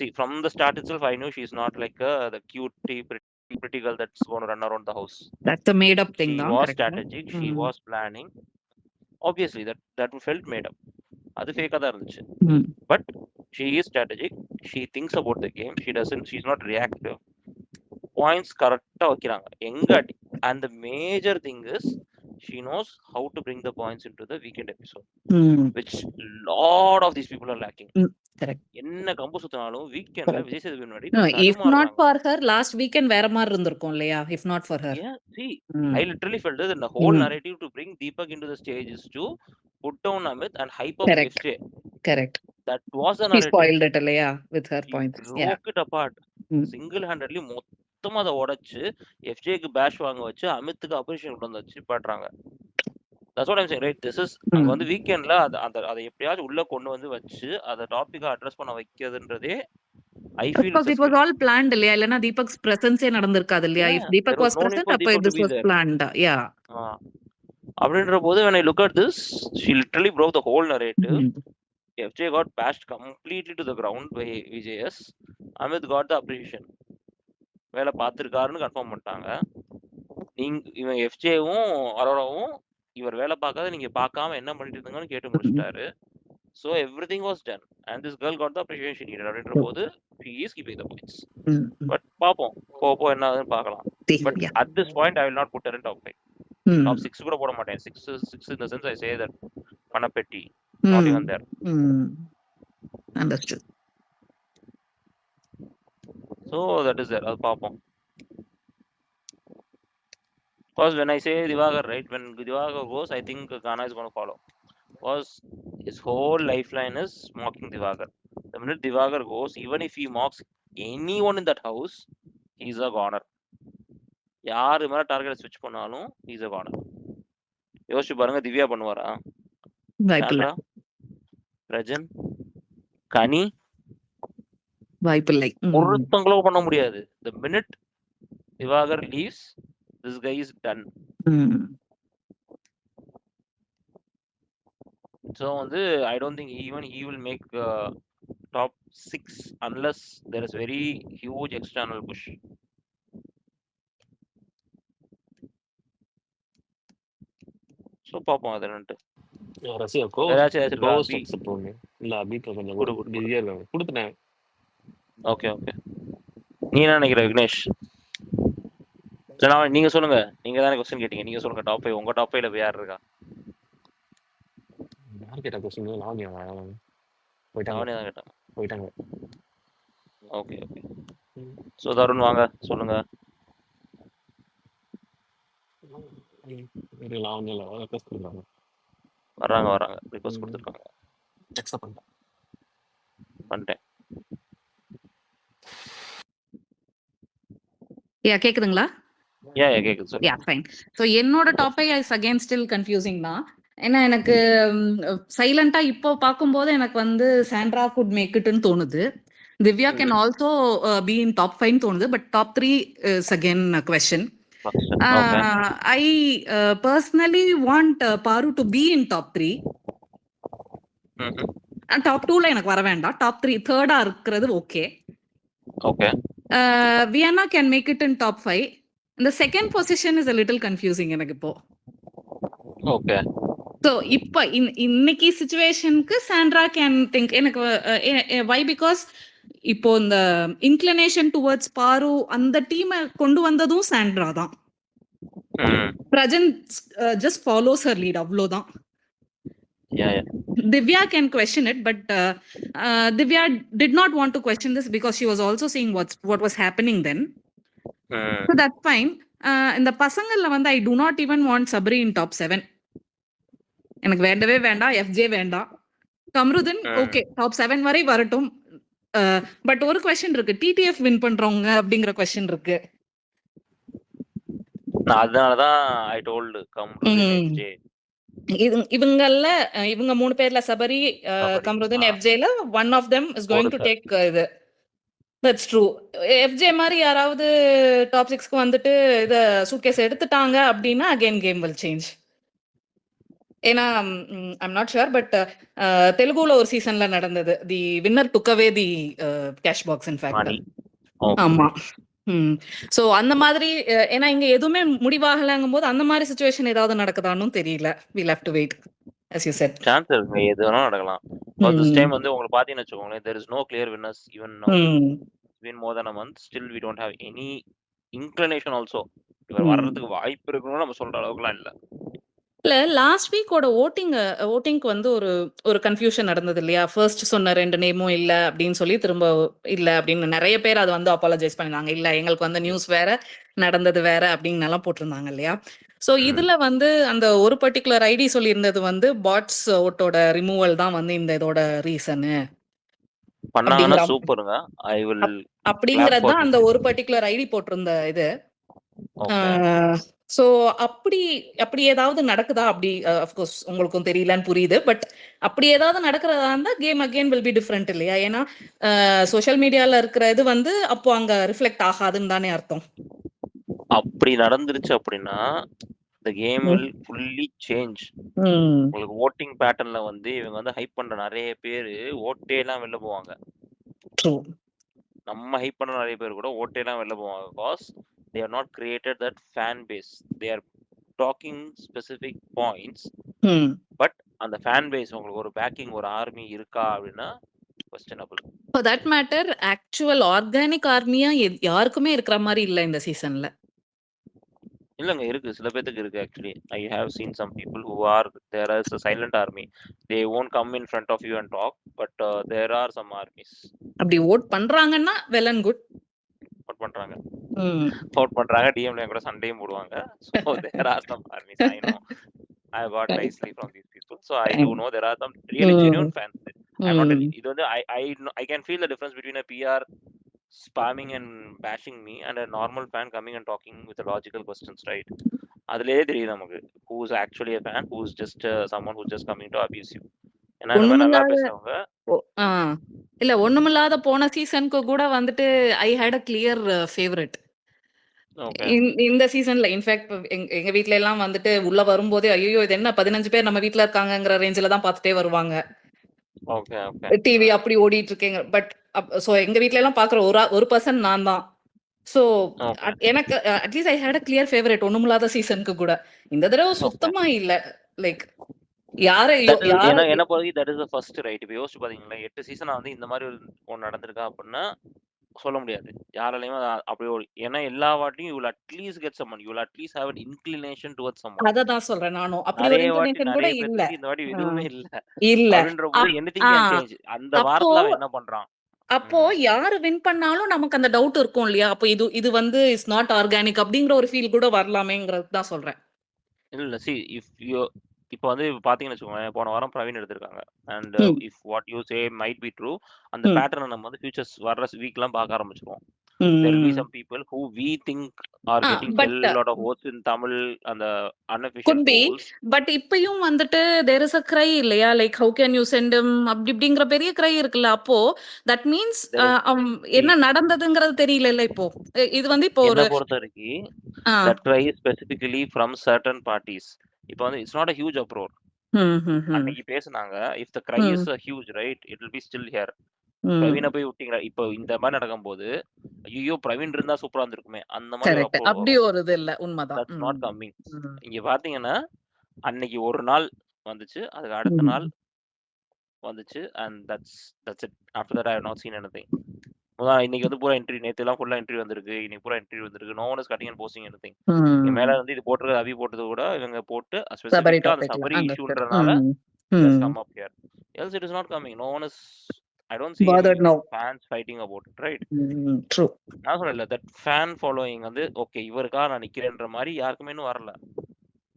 see from the start itself I knew she is not like the cutie pretty girl that's going to run around the house. That's a made up thing. She was strategic. She was planning. Obviously that felt made up. அது ஃபேக்கா தான் இருந்துச்சு. But she is strategic. She thinks about the game. She's not reactive. Points கரெக்டா வைக்கிறாங்க எங்க அடி. And the major thing is she knows how to bring the points into the weekend episode, which lot of these people are lacking. Correct. என்ன கம்பு சுத்தினாலும் வீக்கெண்ட்ல விஜய் சேதுபதி முன்னாடி if not for her last weekend வேற மாதிரி இருந்திருக்கும் இல்லையா? If not for her. Yeah, see, I literally felt that the whole narrative to bring Deepak into the stage is to put down Amit and hype up FJ. Correct. That was the narrative. She spoiled it இல்லையா with her points. Broke it apart. Single handedly மொத்தமா அதை உடைச்சு FJக்கு பேஷ் வாங்க வச்சு அமித்துக்கு appreciation கொண்டு வச்சு பாடுறாங்க. That's what I'm saying, right? This is அங்க வந்து வீக்கெண்ட்ல அதை எப்படியாவது உள்ள கொண்டு வந்து வச்சு அதை டாபிக்கா அட்ரஸ் பண்ண வைக்கிறதுன்றதே I feel it was all planned இல்லையா? இல்லனா தீபக்ஸ் பிரசன்ஸே நடந்திருக்காது இல்லையா? If Deepak was present, அப்ப this was planned. Yeah. அப்படின்ற போது when I look at this, she literally broke the whole narrative. FJ got bashed completely to the ground by VJS. Amit got the appreciation. வேலை பார்த்துருக்காருன்னு confirm பண்ணிட்டாங்க. இவன் FJவும் அரோராவும் இவர் வேலை பார்க்காத நீங்க பார்க்காம என்ன பண்ணிட்டு இருந்தீங்கன்னு கேட்டு முடிச்சிட்டாரு. So everything was done and this girl got the appreciation she needed. அப்படின்ற போது she is keeping the points. But பாப்போம் போப்போ என்ன ஆகுதுன்னு பார்க்கலாம். But at this point I will not put her in top 5. Top 6 கூட போட மாட்டேன். 6 in the sense I say that பணப்பெட்டி not even there. Understood. So that is there. அது பாப்போம். Because when I say Divakar, right, when Divakar goes, I think Ghana is going to follow. Because his whole lifeline is mocking Divakar. The minute Divakar goes, even if he mocks anyone in that house, he's a goner. யாரு மேல target ஸ்விட்ச் பண்ணாலும் he's a goner. யோசிச்சு பாருங்க, திவ்யா பண்ணுவாரா? வாய்ப்பில்லை. ரஜன், கனி, வாய்ப்பில்லை. ஒருத்தங்களும் பண்ண முடியாது. The minute Divakar leaves, this guy is done. So I don't think even he will make top 6 unless there is very huge external push. So பாப்போம் அதனட்டு. ரசியா கோ இல்ல அபி கொஞ்சம் பிஸியா இருக்காங்க. கொடுத்துட்டேன். Okay okay. நீ என்ன நினைக்கிற விக்னேஷ்? நீங்க சொல்லுங்க. நீங்க தானே क्वेश्चन கேட்டீங்க. நீங்க சொல்லுங்க டாப் 5 உங்க டாப் 5ல யார் இருக்கா? யார் கேட்ட क्वेश्चन? லாவண்யா போயிட்டாங்க. Okay okay. சோ தருண் வாங்க சொல்லுங்க. லாவண்யால ரெக்வெஸ்ட் கொடுத்தாங்க. வராங்க ரிக்வெஸ்ட் கொடுத்திருக்காங்க. அக்செப்ட் பண்ணிட்டேன். கேக்குதுங்களா? கேக்குது சார். ஃபைன். சோ என்னோட top 5 is again still confusing தான். ஏன்னா எனக்கு சைலண்டா இப்போ பார்க்கும்போது எனக்கு சாண்ட்ரா குட் மேக் இட்னு தோணுது. Divya can also be in top 5 தோணுது. But top 3 is again question. I personally want Paru to be in top 3. Top 2ல எனக்கு வர வேண்டாம். டாப் 3 தேர்டா இருக்கிறது okay. Okay Vienna can make it in top 5. இந்த second position is a little confusing எனக்கு இப்போ. ஓகே ஸோ இப்போ இன்னைக்கு சுச்சுவேஷனுக்கு சாண்ட்ரா கேன் திங்க் எனக்கு வை பிகாஸ் இப்போ இந்த இன்க்ளினேஷன் டுவர்ட்ஸ் பாரு அந்த டீமை கொண்டு வந்ததும் சாண்ட்ரா தான். Prajan just follows her lead, அவ்வளோதான். Divya can question it, but Divya did not want to question this because she was also seeing what was happening then. So that's fine. இந்த பசங்கள்ல வந்து I do not even want Sabri in top 7. எனக்கு வேண்டவே வேண்டாம், FJ வேண்டாம். Kamrudin okay top 7 வரை வரட்டும். But ஒரு question இருக்கு, TTF வின் பண்றவங்க அப்படிங்கிற क्वेश्चन இருக்கு. அதனாலதான் I told கம்ருதன் FJ. இவங்க 3 பேர்ல Sabari, Kamrudin, FJல one of them is going to take இது. That's true. FJ மாதிரி யாராவது டாப் 6க்கு வந்துட்டு இத சூட்கேஸ் எடுத்துட்டாங்க அப்படின்னா again game will change. ஏன்னா I'm not sure, but தெலுங்குல ஒரு சீசன்ல நடந்தது. தி winner took away the cash box in fact. ஆமா. சோ அந்த மாதிரி ஏன்னா இங்க எதுவுமே முடிவாகலங்கும் போது அந்த மாதிரி சிச்சுவேஷன் ஏதாவது நடக்குதான்னு தெரியல. we'll have to wait as you said. Chance இருக்கு, எது வேணா நடக்கலாம். but this time வந்து உங்களுக்கு பாத்தீங்கன்னா வெச்சுக்கோங்களேன், there is no clear winners even now. It's been more than a month, still we don't have any inclination also. இவர் வர்றதுக்கு வாய்ப்பு இருக்குன்னு நம்ம சொல்ற அளவுக்குலாம் இல்ல. இல்ல லாஸ்ட் வீக்கோட ஓட்டிங்க்கு வந்து ஒரு கன்ஃபியூஷன் நடந்தது இல்லையா? ஃபர்ஸ்ட் சொன்ன 2 நேமும் இல்ல அப்படின்னு சொல்லி திரும்ப இல்ல அப்படின்னு நிறைய பேர் அதை வந்து அப்பாலஜைஸ் பண்ணிருந்தாங்க. இல்ல எங்களுக்கு வந்து நியூஸ் வேற நடந்தது வேற அப்படின்னு எல்லாம் போட்டிருந்தாங்க இல்லையா? சோ இதுல வந்து அந்த ஒரு பர்டிகுலர் ஐடி சொல்லியிருந்தது வந்து பாட்ஸ் ஓட்டோட ரிமூவல் தான் வந்து இந்த இதோட ரீசனு பண்ணாங்கன்னா சூப்பருங்க. ஐ வில் அப்படிங்கறது தான் அந்த ஒரு பர்டிகுலர் ஐடி போட்டிருந்த இது. சோ அப்படி ஏதாவது நடக்குதா? அப்படி அஃப்கோர்ஸ் உங்களுக்கும் தெரியலன்னு புரியுது. பட் அப்படி ஏதாவது நடக்கிறதா இருந்தா game again will be different இல்லையா? ஏன்னா சோஷியல் மீடியால இருக்கிற இது வந்து அப்போ அங்க ரிஃப்ளெக்ட் ஆகாதுன்னு தானே அர்த்தம். அப்படி நடந்துருச்சு அப்படின்னா the game will fully change. உங்களுக்கு voting patternல வந்து இவங்க வந்து ஹைப் பண்ற நிறைய பேர் ஓட்டே எல்லாம் வெளில போவாங்க. நம்ம ஹைப் பண்ற நிறைய பேர் கூட ஓட்டே எல்லாம் வெளில போவாங்க. because they are not created that fan base. They are talking specific points. but அந்த fan base உங்களுக்கு ஒரு backing ஒரு ஆர்மி இருக்கா அப்படின்னா questionable. for that matter actual organic army-யா யாருக்குமே இருக்கிற மாதிரி இல்ல இந்த சீசன்ல. இல்லங்க இருக்கு, சில பேருக்கு இருக்கு. actually I have seen some people who are there as a silent army. They won't come in front of you and talk, but there are some armies. அப்படி vote பண்றாங்கன்னா well and good. vote பண்றாங்க டிஎம்ல கூட சண்டையும் போடுவாங்க. so there are some armies. I know, I got nicely from these people, so I do know there are some really genuine fans. I'm not இது வந்து I can feel the difference between a PR spamming and bashing me and a normal fan coming and talking with a logical questions, right? அதுலயே தெரியுது நமக்கு who is actually a fan, who is just someone who's just coming to abuse you. ஏன்னா நல்லா பேசுறவங்க இல்ல ஒண்ணுமில்லாத போன சீசனுக்கு கூட வந்துட்டு I had a clear favorite. இந்த சீசன்ல இன்ஃபேக்ட் எங்க வீட்ல எல்லாம் வந்துட்டு உள்ள வரும்போதே ஐயோ இது என்ன 15 பேர் நம்ம வீட்ல இருக்காங்கங்கிற ரேஞ்சில தான் பார்த்துட்டே வருவாங்க. டிவி அப்படி ஓடிட்டு இருக்கேங்க. பட் சோ எங்க வீட்ல எல்லாம் பாக்குற ஒரு பர்சன் நான் தான். சோ எனக்கு at least I had a clear favorite ஒண்ணுமில்லாத சீசனுக்கு கூட. இந்த தடவை சுத்தமா இல்ல. லைக் என்ன பொறுத்தவரைக்கும் that is the first, right? இப்போ யோசிச்சு பாத்தீங்களா 8 சீசனா வந்து இந்த மாதிரி ஒன்று நடந்திருக்கா அப்படின்னா சொல்ல முடியாது யாராலையும். அப்படி ஏன்னா எல்லா வாட்டியும் you will at least get someone, you will at least have an inclination towards someone. அததான் சொல்றேன் நானும். அப்படி ஒரு இன்க்ளினேஷன் கூட இல்ல. இந்த வாட்டி எதுவுமே இல்ல அப்படின்றபோது anything can change. அந்த வாரத்துல அவன் என்ன பண்றான்? அப்போ யாரு வின் பண்ணாலும் நமக்கு அந்த டவுட் இருக்கும் இல்லையா? அப்போ இது வந்து இஸ் நாட் ஆர்கானிக் அப்படிங்கிற ஒரு ஃபீல் கூட வரலாமேங்கிறது தான் சொல்றேன். இல்ல see if you இப்போ வந்து பாத்தீங்கன்னு வச்சுக்கோங்க, போன வாரம் பிரவீன் எடுத்திருக்காங்க. And if what you say might be true, அந்த பேட்டர்னை நம்ம வந்து ஃபியூச்சர்ஸ் வர்ற வீக்லாம் பார்க்க ஆரம்பிச்சிருவோம். There will be some people who we think are getting a lot of votes in Tamil and the unofficial could be polls. But இப்பயும் வந்துட்டு there is a cry இல்லையா? Like how can you send him அப்படிங்கற பெரிய cry இருக்குல்ல. அப்போ that means என்ன நடந்ததுங்கிறது தெரியல இப்போ. இது வந்து இப்போ ஒரு பொறுத்தவரைக்கும் that cry is specifically from certain parties. இப்போ வந்து it's not a huge uproar. அன்னைக்கு பேசுனாங்க. If the cry is huge right, it will be still hear. பிரவீனை போய் விட்டீங்களா? இப்போ இந்த மாதிரி நடக்கும்போது ஐயோ பிரவீன் இருந்தா சூப்பரா இருந்திருக்குமே அந்த மாதிரி கரெக்ட். அப்ரோச் அப்படி வரும். ஒரு இது இல்ல. உண்மைதான். That's not coming. ம். இங்க பாத்தீங்கன்னா அன்னைக்கு ஒரு நாள் வந்துச்சு, அதுக்கு அடுத்த நாள் வந்துச்சு, and that's it. After that I have not seen anything. இன்னைக்கு வந்து பூரா இன்டர்வியூ, நேத்து எல்லாம் ஃபுல்லா இன்டர்வியூ வந்திருக்கு, இன்னைக்கு பூரா இன்டர்வியூ வந்திருக்கு. No one is cutting and posting anything. இங்க மேல வந்து இது போட்டுருக்க அவி போட்டது கூட இவங்க போட்டு சபரி ஸ்பெசிஃபிக்கா அந்த டாபிக்ல சபரி அண்டர்ஸ்டுட். இஷ்யூன்றனால just come up here. Else it is not coming. No one is. I don't see any Bothered now. fans fighting about it, right? True. நான் சொல்லல that fan following வந்து ஓகே இவருக்கா நான் நிக்கிறேன்ற மாதிரி யாருக்குமே இன்னும் வரல.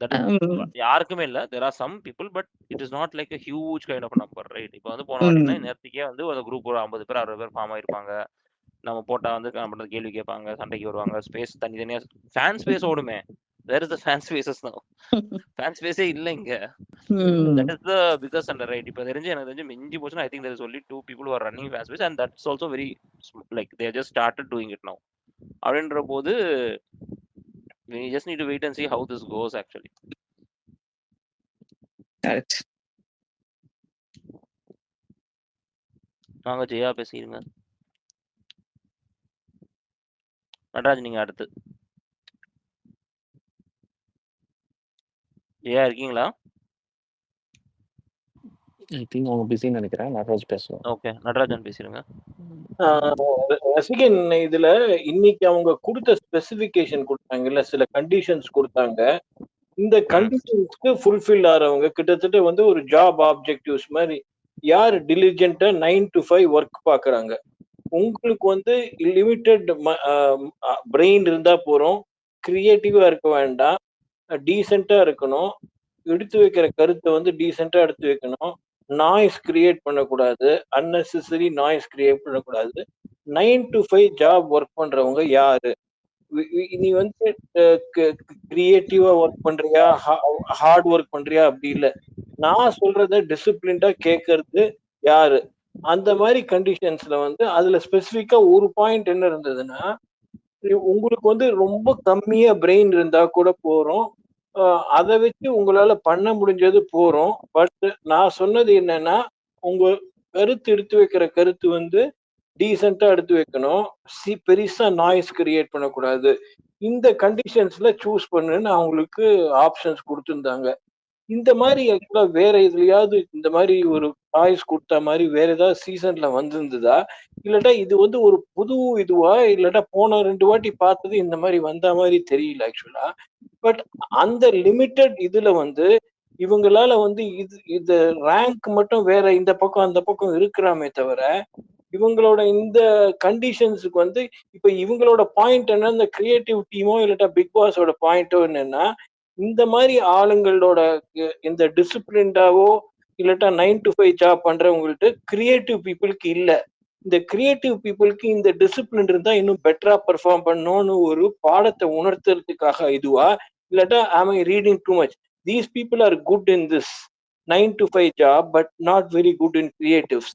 That is யாருக்குமே இல்ல. There are some people, but it is not like a huge kind of number, right? இப்போ வந்து போன வாட்டினா நேரத்துக்கே வந்து ஒரு குரூப் ஒரு 50 பேர் 60 பேர் ஃபார்ம் ஆயிருப்பாங்க. நம்ம போட்டா வந்து நம்ம கேள்வி கேட்பாங்க, சண்டைக்கு வருவாங்க, ஸ்பேஸ் தனித்தனியா ஃபேன் ஸ்பேஸ் ஓடுமே. Where is the fan spaces now? Fan space இல்ல இங்க. That is the biggest under, right? இப்போ எனக்கு தெரிஞ்சு மிஞ்சி போச்சுன்னா I think there is only 2 people who are running fan space, and that's also very like they just started doing it now. அப்படின்ற போது we just need to wait and see how this goes actually. Correct. வாங்க ஜெயா பேசிடுங்க. நடராஜ் நீங்க அடுத்து. ஜெயா இருக்கீங்களா? I think அவங்க பிஸின்னு நினைக்கிறேன். நடராஜ் பேசுவோம். Okay Natarajan பேசிடுங்க. ரசிகன் இதுல இன்னைக்கு அவங்க கொடுத்த ஸ்பெசிபிகேஷன் கொடுத்தாங்கல்ல, சில கண்டிஷன்ஸ் கொடுத்தாங்க. இந்த கண்டிஷன்ஸ்க்கு ஃபுல்ஃபில் ஆறவங்க கிட்டத்தட்ட வந்து ஒரு ஜாப் ஆப்ஜெக்டிவ்ஸ் மாதிரி யார் டிலிஜென்ட்டா 9 to 5 ஒர்க் பாக்குறாங்க. உங்களுக்கு வந்து லிமிட்டட் பிரெயின் இருந்தா போறோம், கிரியேட்டிவா இருக்க வேண்டாம், டீசெண்டா இருக்கணும், எடுத்து வைக்கிற கருத்தை வந்து டீசெண்டா எடுத்து வைக்கணும், நாய்ஸ் கிரியேட் பண்ணக்கூடாது, அன்னெசரி நாய்ஸ் கிரியேட் பண்ணக்கூடாது. 9 to 5 ஜாப் ஒர்க் பண்றவங்க யாரு? நீ வந்து கிரியேட்டிவா ஒர்க் பண்றியா, ஹார்ட் ஒர்க் பண்றியா அப்படி இல்ல, நான் சொல்றத டிசிப்ளின்டா கேட்கறது யாரு? அந்த மாதிரி கண்டிஷன்ஸ்ல வந்து அதுல ஸ்பெசிபிக்கா ஒரு பாயிண்ட் என்ன இருந்ததுன்னா, உங்களுக்கு வந்து ரொம்ப கம்மியா பிரெயின் இருந்தா கூட போறோம், அதை வச்சு உங்களால பண்ண முடிஞ்சது போறோம். பட் நான் சொன்னது என்னன்னா, உங்க கருத்து எடுத்து வைக்கிற கருத்து வந்து டீசெண்டா எடுத்து வைக்கணும், பெருசா நாய்ஸ் கிரியேட் பண்ணக்கூடாது. இந்த கண்டிஷன்ஸ்ல சூஸ் பண்ணுன்னு அவங்களுக்கு ஆப்ஷன்ஸ் கொடுத்துருந்தாங்க. இந்த மாதிரி ஆக்சுவலா வேற எதுலயாவது இந்த மாதிரி ஒரு சாய்ஸ் கொடுத்த மாதிரி வேற ஏதாவது சீசன்ல வந்திருந்ததா, இல்லாட்டா இது வந்து ஒரு புது இதுவா, இல்லாட்டா போன 2 வாட்டி பார்த்தது இந்த மாதிரி வந்த மாதிரி தெரியல ஆக்சுவலா. பட் அந்த லிமிட்டட் இதுல வந்து இவங்களால வந்து இது ரேங்க் மட்டும் வேற இந்த பக்கம் அந்த பக்கம் இருக்கிறாமே தவிர, இவங்களோட இந்த கண்டிஷன்ஸுக்கு வந்து இப்ப இவங்களோட பாயிண்ட் என்ன, இந்த கிரியேட்டிவ் டீமோ இல்லாட்டா பிக் பாஸோட பாயிண்டோ என்னன்னா, இந்த மாதிரி ஆளுங்களோட இந்த டிசிப்ளின்டாவோ இல்லாட்டா 9 to 5 ஜாப் பண்றவங்கள்ட்ட கிரியேட்டிவ் பீப்புளுக்கு இல்ல. இந்த கிரியேட்டிவ் பீப்புளுக்கு இந்த டிசிப்ளின் இருந்தா இன்னும் பெட்டரா பெர்ஃபார்ம் பண்ணணும்னு ஒரு பாடத்தை உணர்த்துறதுக்காக இதுவா, இல்லாட்டா am I reading too much? These people are good in this 9 to 5 job but not very good in creatives.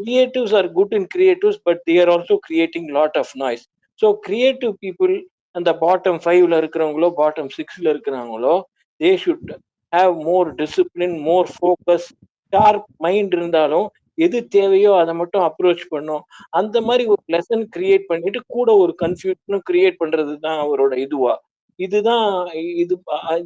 Creatives are good in creatives, but they are also creating lot of noise. So creative people அந்த bottom 5ல இருக்கிறவங்களோ bottom 6ல இருக்கிறாங்களோ, they should have more discipline, more focus, sharp mind இருந்தாலும் எது தேவையோ அதை மட்டும் approach பண்ணும். அந்த மாதிரி ஒரு லெசன் கிரியேட் பண்ணிட்டு கூட ஒரு கன்ஃபியூஷனும் கிரியேட் பண்றது தான் அவரோட இதுவா. இதுதான் இது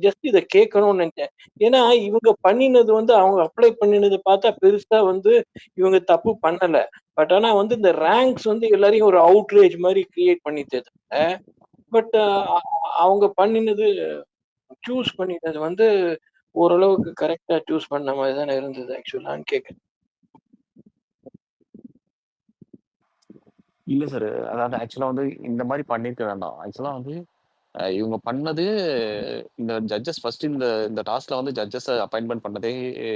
ஜஸ்ட் இதை கேட்கணும்னு நினைச்சேன். ஏன்னா இவங்க பண்ணினது வந்து அவங்க அப்ளை பண்ணினது பார்த்தா பெருசா வந்து இவங்க தப்பு பண்ணல. பட் ஆனா வந்து இந்த ரேங்க்ஸ் வந்து எல்லாரையும் ஒரு அவுட்ரேஜ் மாதிரி கிரியேட் பண்ணிட்டு, பட் அவங்க பண்ணினது சூஸ் பண்ணினது வந்து ஓரளவுக்கு கரெக்டா சூஸ் பண்ண மாதிரி தானே இருந்தது ஆக்சுவலான்னு கேட்குறேன். இல்ல சார், அதாவது ஆக்சுவலா வந்து இந்த மாதிரி பண்ணிருக்க வேண்டாம். ஆக்சுவலா வந்து இவங்க பண்ணது இந்த ஜட்ஜஸ் ஃபர்ஸ்ட் இந்த டாஸ்க்ல வந்து ஜட்ஜஸ் அப்பாயின்மெண்ட் பண்ணதே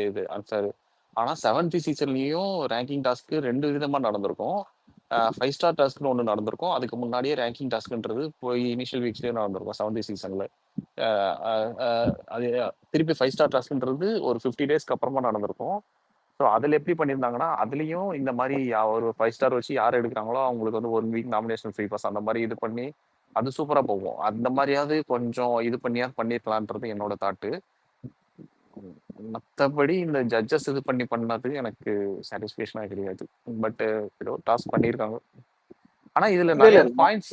இது அன்ஃபேர். ஆனா 7th சீசன்லயும் ரேங்கிங் டாஸ்க்கு 2 விதமா நடந்திருக்கும். 5 ஸ்டார் டாஸ்க்னு ஒன்று நடந்திருக்கும், அதுக்கு முன்னாடியே ரேங்கிங் டாஸ்க்ன்றது போய் இனிஷியல் வீக்ஸ்லயே நடந்திருக்கும் 7th சீசன்ல. அது திருப்பி 5 ஸ்டார் டாஸ்க்ன்றது ஒரு 50 டேஸ்க்கு அப்புறமா நடந்திருக்கும். ஸோ அதில் எப்படி பண்ணியிருந்தாங்கன்னா, அதுலேயும் இந்த மாதிரி ஒரு 5 ஸ்டார் வச்சு யார் எடுக்கிறாங்களோ அவங்களுக்கு வந்து 1 வீக் நாமினேஷன் ஃப்ரீ பாஸ் அந்த மாதிரி இது பண்ணி அது சூப்பராக போகும். அந்த மாதிரியாவது கொஞ்சம் இது பண்ணியாவது பண்ணியிருக்கலான்றது என்னோட தாட்டு. மத்தபடி இந்த ஜட்ஜஸ் இது பண்ணது எனக்கு சாட்டிஸ்ஃபேக்ஷனா கிடையாது. பட் ஏதோ டாஸ்க் பண்ணியிருக்காங்க. ஆனா இதுல இல்ல நிறைய இல்ல பாயிண்ட்ஸ்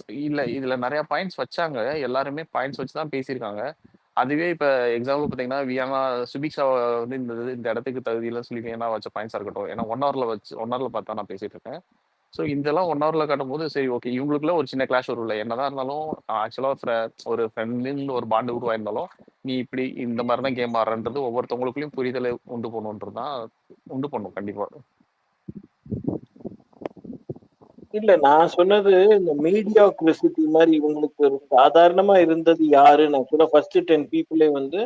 இதுல நிறைய பாயிண்ட்ஸ் வச்சாங்க. எல்லாருமே பாயிண்ட்ஸ் வச்சு தான் பேசியிருக்காங்க. அதுவே இப்ப எக்ஸாம்பிள் பாத்தீங்கன்னா வியானா சுபிக்ஷா வந்து இந்த இடத்துக்கு தகுதியில சொல்லி வியானா வச்ச பாயிண்ட்ஸா இருக்கட்டும். ஏன்னா 1 ஹவர்ல பார்த்தா நான் பேசிட்டு இருக்கேன். ஸோ இதெல்லாம் 1 ஹவர்ல காட்டும்போது சரி ஓகே இவங்களுக்குள்ள ஒரு சின்ன கிளாஷ் வரும்ல. என்னதான் இருந்தாலும் ஆக்சுவலா ஒரு ஃப்ரெண்ட்லின்னு ஒரு பாண்டு உருவாயிருந்தாலும் நீ இப்படி இந்த மாதிரி தான் கேம் ஆடுறன்றது ஒவ்வொருத்தவங்களுக்குள்ளயும் புரிதலை உண்டு பண்ணுன்றதுதான் உண்டு பண்ணும் கண்டிப்பா. இல்ல நான் சொன்னது இந்த மீடியா கிரிசிட்டி மாதிரி இவங்களுக்கு ஒரு சாதாரணமா இருந்தது யாருன்னு ஆக்சுவலா ஃபர்ஸ்ட் 10 பீப்புளே வந்து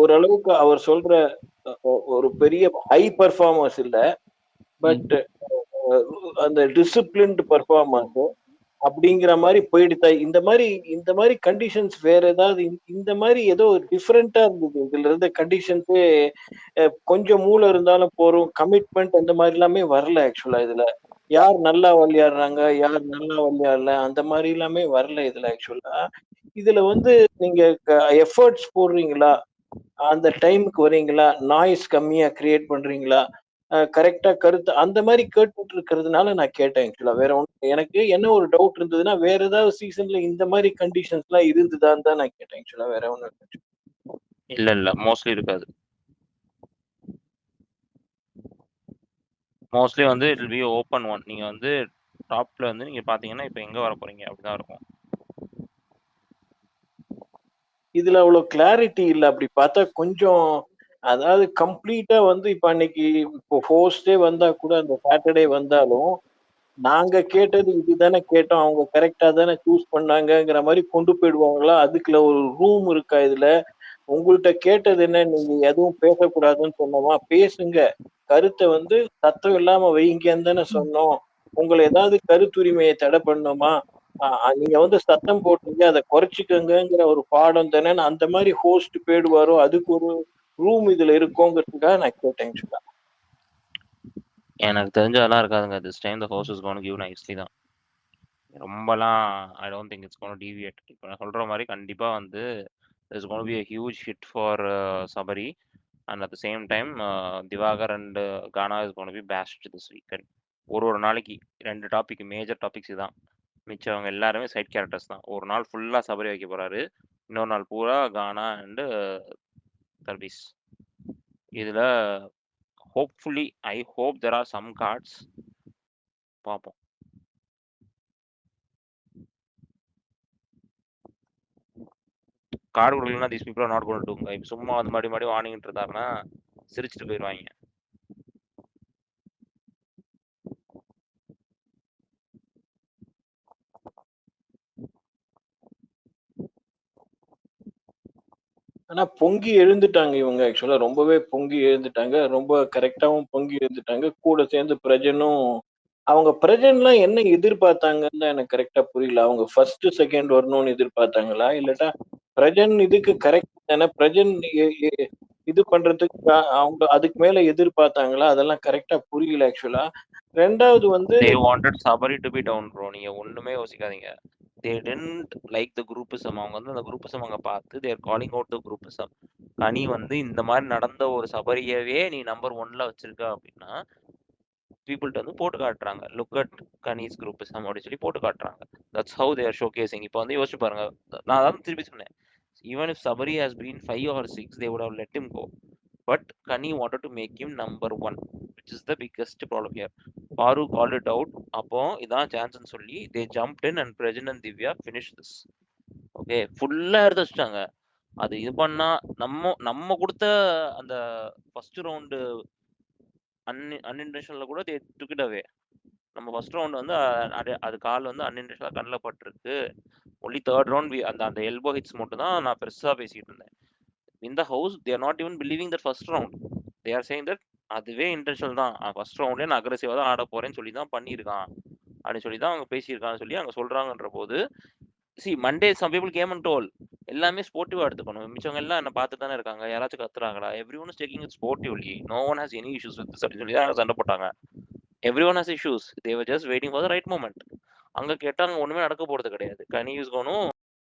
ஓரளவுக்கு அவர் சொல்ற ஒரு பெரிய ஹை பர்ஃபார்மர்ஸ் இல்ல, பட் அந்த டிசிப்ளின்டு பர்ஃபார்மன்ஸ் அப்படிங்கிற மாதிரி போயிடுதா. இந்த மாதிரி கண்டிஷன்ஸ் வேற ஏதாவது இந்த மாதிரி ஏதோ டிஃப்ரெண்டா இருந்தது. இதுல இருந்த கண்டிஷன்ஸே கொஞ்சம் மூளை இருந்தாலும் போறோம், கமிட்மெண்ட் அந்த மாதிரி எல்லாமே வரல ஆக்சுவலா. இதுல யார் நல்லா விளையாடுறாங்க யார் நல்லா விளையாடல அந்த மாதிரி எல்லாமே வரல இதுல ஆக்சுவலா. இதுல வந்து நீங்க எஃபர்ட்ஸ் போடுறீங்களா, அந்த டைமுக்கு வரீங்களா, நாய்ஸ் கம்மியா கிரியேட் பண்றீங்களா, கரெக்டா கருத்து அந்த மாதிரி கேட்டுட்டு இருக்கிறதுனால நான் கேட்டேன் ஆக்சுவலா. வேற ஒன்று எனக்கு என்ன ஒரு டவுட் இருந்ததுன்னா வேற ஏதாவது சீசன்ல இந்த மாதிரி கண்டிஷன்ஸ் எல்லாம் இருந்துதான்னு தான் நான் கேட்டேன் ஆக்சுவலா. வேற ஒண்ணு இல்ல மோஸ்ட்லி இருக்காது. மோஸ்ட்லி வந்து it will be open one. நீங்க வந்து டாப்ல வந்து நீங்க பாத்தீங்கன்னா இப்ப எங்க வர போறீங்க அப்படிதான் இருக்கும். இதுல அவ்வளவு கிளாரிட்டி இல்ல. அப்படி பார்த்தா கொஞ்சம் அதாவது கம்ப்ளீட்டா வந்து இப்ப அன்னைக்கு இப்போ ஹோஸ்டே வந்தா கூட அந்த சாட்டர்டே வந்தாலும் நாங்க கேட்டது இதுதானே கேட்டோம், அவங்க கரெக்டா தானே சூஸ் பண்ணாங்கங்கிற மாதிரி கொண்டு போயிடுவாங்களா? அதுக்குள்ள ஒரு ரூம் இருக்கா இதுல? உங்கள்கிட்ட கேட்டது என்ன, நீங்க எதுவும் பேசக்கூடாதுன்னு சொன்னோமா? பேசுங்க, கருத்தை வந்து சத்தம் இல்லாம வைங்கன்னு தானே சொன்னோம். உங்களை ஏதாவது கருத்துரிமையை தடை பண்ணோமா? நீங்க வந்து சத்தம் போட்டீங்க அதை குறைச்சிக்கங்கிற ஒரு பாடம் தானே. அந்த மாதிரி ஹோஸ்ட் போயிடுவாரோ, அதுக்கு ஒரு ரூம் இதுல இருக்கோங்கிறதுக்காக நான் கேட்டேன். எனக்கு தெரிஞ்ச அதெல்லாம் இருக்காதுங்க. This time the host is gonna give nicely தான். ரொம்பலாம் I don't think it's gonna deviate. இப்போ நான் சொல்ற மாதிரி கண்டிப்பா வந்து it's gonna be a huge hit for Sabari, and at the same time Divakar and Ghana is going to be bashed this weekend. ஒரு நாளைக்கு 2 டாபிக், மேஜர் டாபிக்ஸ் தான். மிச்சவங்க எல்லாருமே சைட் கேரக்டர்ஸ் தான். ஒரு நாள் ஃபுல்லா சபரி வைக்க போறாரு, இன்னொரு நாள் பூரா கானா அண்ட் தர்பீஸ். இதுல hopefully I hope there are some cards. பார்ப்போம். கார்டு கொடுக்கலன்னா these people are not going to do. இப்போ சும்மா வந்து மறுபடி வாங்கிட்டு இருந்தாருன்னா சிரிச்சுட்டு போயிடுவாங்க. ஆனா பொங்கி எழுந்துட்டாங்க இவங்க ஆக்சுவலா. ரொம்பவே பொங்கி எழுந்துட்டாங்க, ரொம்ப கரெக்டாவும் பொங்கி எழுந்துட்டாங்க. கூட சேர்ந்து பிரஜனும் அவங்க பிரஜன்லாம் என்ன எதிர்பார்த்தாங்கன்னு எனக்கு கரெக்டா புரியல. அவங்க ஃபர்ஸ்ட் செகண்ட் வரணும்னு எதிர்பார்த்தாங்களா, இல்லட்டா பிரஜன் இதுக்கு கரெக்ட் தானே, பிரஜன் இது பண்றதுக்கு அவங்க அதுக்கு மேல எதிர்பார்த்தாங்களா, அதெல்லாம் கரெக்டா புரியல ஆக்சுவலா. ரெண்டாவது வந்து they wanted Sabari to be down bro. நீங்க ஒண்ணுமே யோசிக்காதீங்க. they didn't like the groupism. அவங்க வந்து அந்த groupism அவங்க பார்த்து they are calling out the groupism. கனி வந்து இந்த மாதிரி நடந்த ஒரு சபரியவே நீ நம்பர் 1ல வச்சிருக்க அப்படின்னா பீப்புள்கிட்ட வந்து போட்டு காட்டுறாங்க. லுக் அட் கனிஸ் groupism அப்படின்னு சொல்லி போட்டு காட்டுறாங்க. that's how they are showcasing. இப்போ வந்து யோசிச்சு பாருங்க, நான் அதான் திருப்பி சொன்னேன். even if Sabari has been 5 or 6 they would have let him go, but Kani wanted to make him number 1, which is the biggest problem here. Paru called it out. அப்போ இதான் சான்ஸ்னு சொல்லி they jumped in and Prajan and Divya finished this. Okay, ஃபுல்லா எடுத்து வச்சிட்டாங்க. அது இது பண்ணா நம்ம கொடுத்த அந்த ஃபர்ஸ்ட் ரவுண்டு அன்இன்டென்ஷனல்ல கூட they took it away. நம்ம ஃபர்ஸ்ட் ரவுண்ட் வந்து அது கால் வந்து அன்இன்டென்ஷனலா கண்ணில் பட்டிருக்கு. ஒன்லி தேர்ட் ரவுண்ட் அந்த எல்போ ஹிட்ஸ் மட்டும் தான் நான் பெருசா பேசிட்டு இருந்தேன். In the house they are not even believing that first round. They are saying that அதுவே இன்டென்ஷனல் தான், ஃபர்ஸ்ட் ரவுண்ட்லேயே நான் அக்ரெசிவாக தான் ஆட போறேன்னு சொல்லி தான் பண்ணியிருக்கான் அப்படின்னு சொல்லி தான் அவங்க பேசியிருக்கான்னு சொல்லி அங்கே சொல்றாங்கன்ற போது Monday some people came and told எல்லாமே ஸ்போர்ட்டிவா எடுத்துக்கணும். மிச்சவங்க எல்லாம் என்ன பார்த்து தானே இருக்காங்க, யாராச்சும் கத்துறாங்களா, everyone is taking it sportively, no one has any issues with this அப்படின்னு சொல்லி தான் சண்டை போட்டாங்க. Everyone has issues, they were just waiting for the right moment. அங்க கேட்டாங்க ஒண்ணுமே நடக்க போறது கிடையாது. கனி இஸ் கோனும்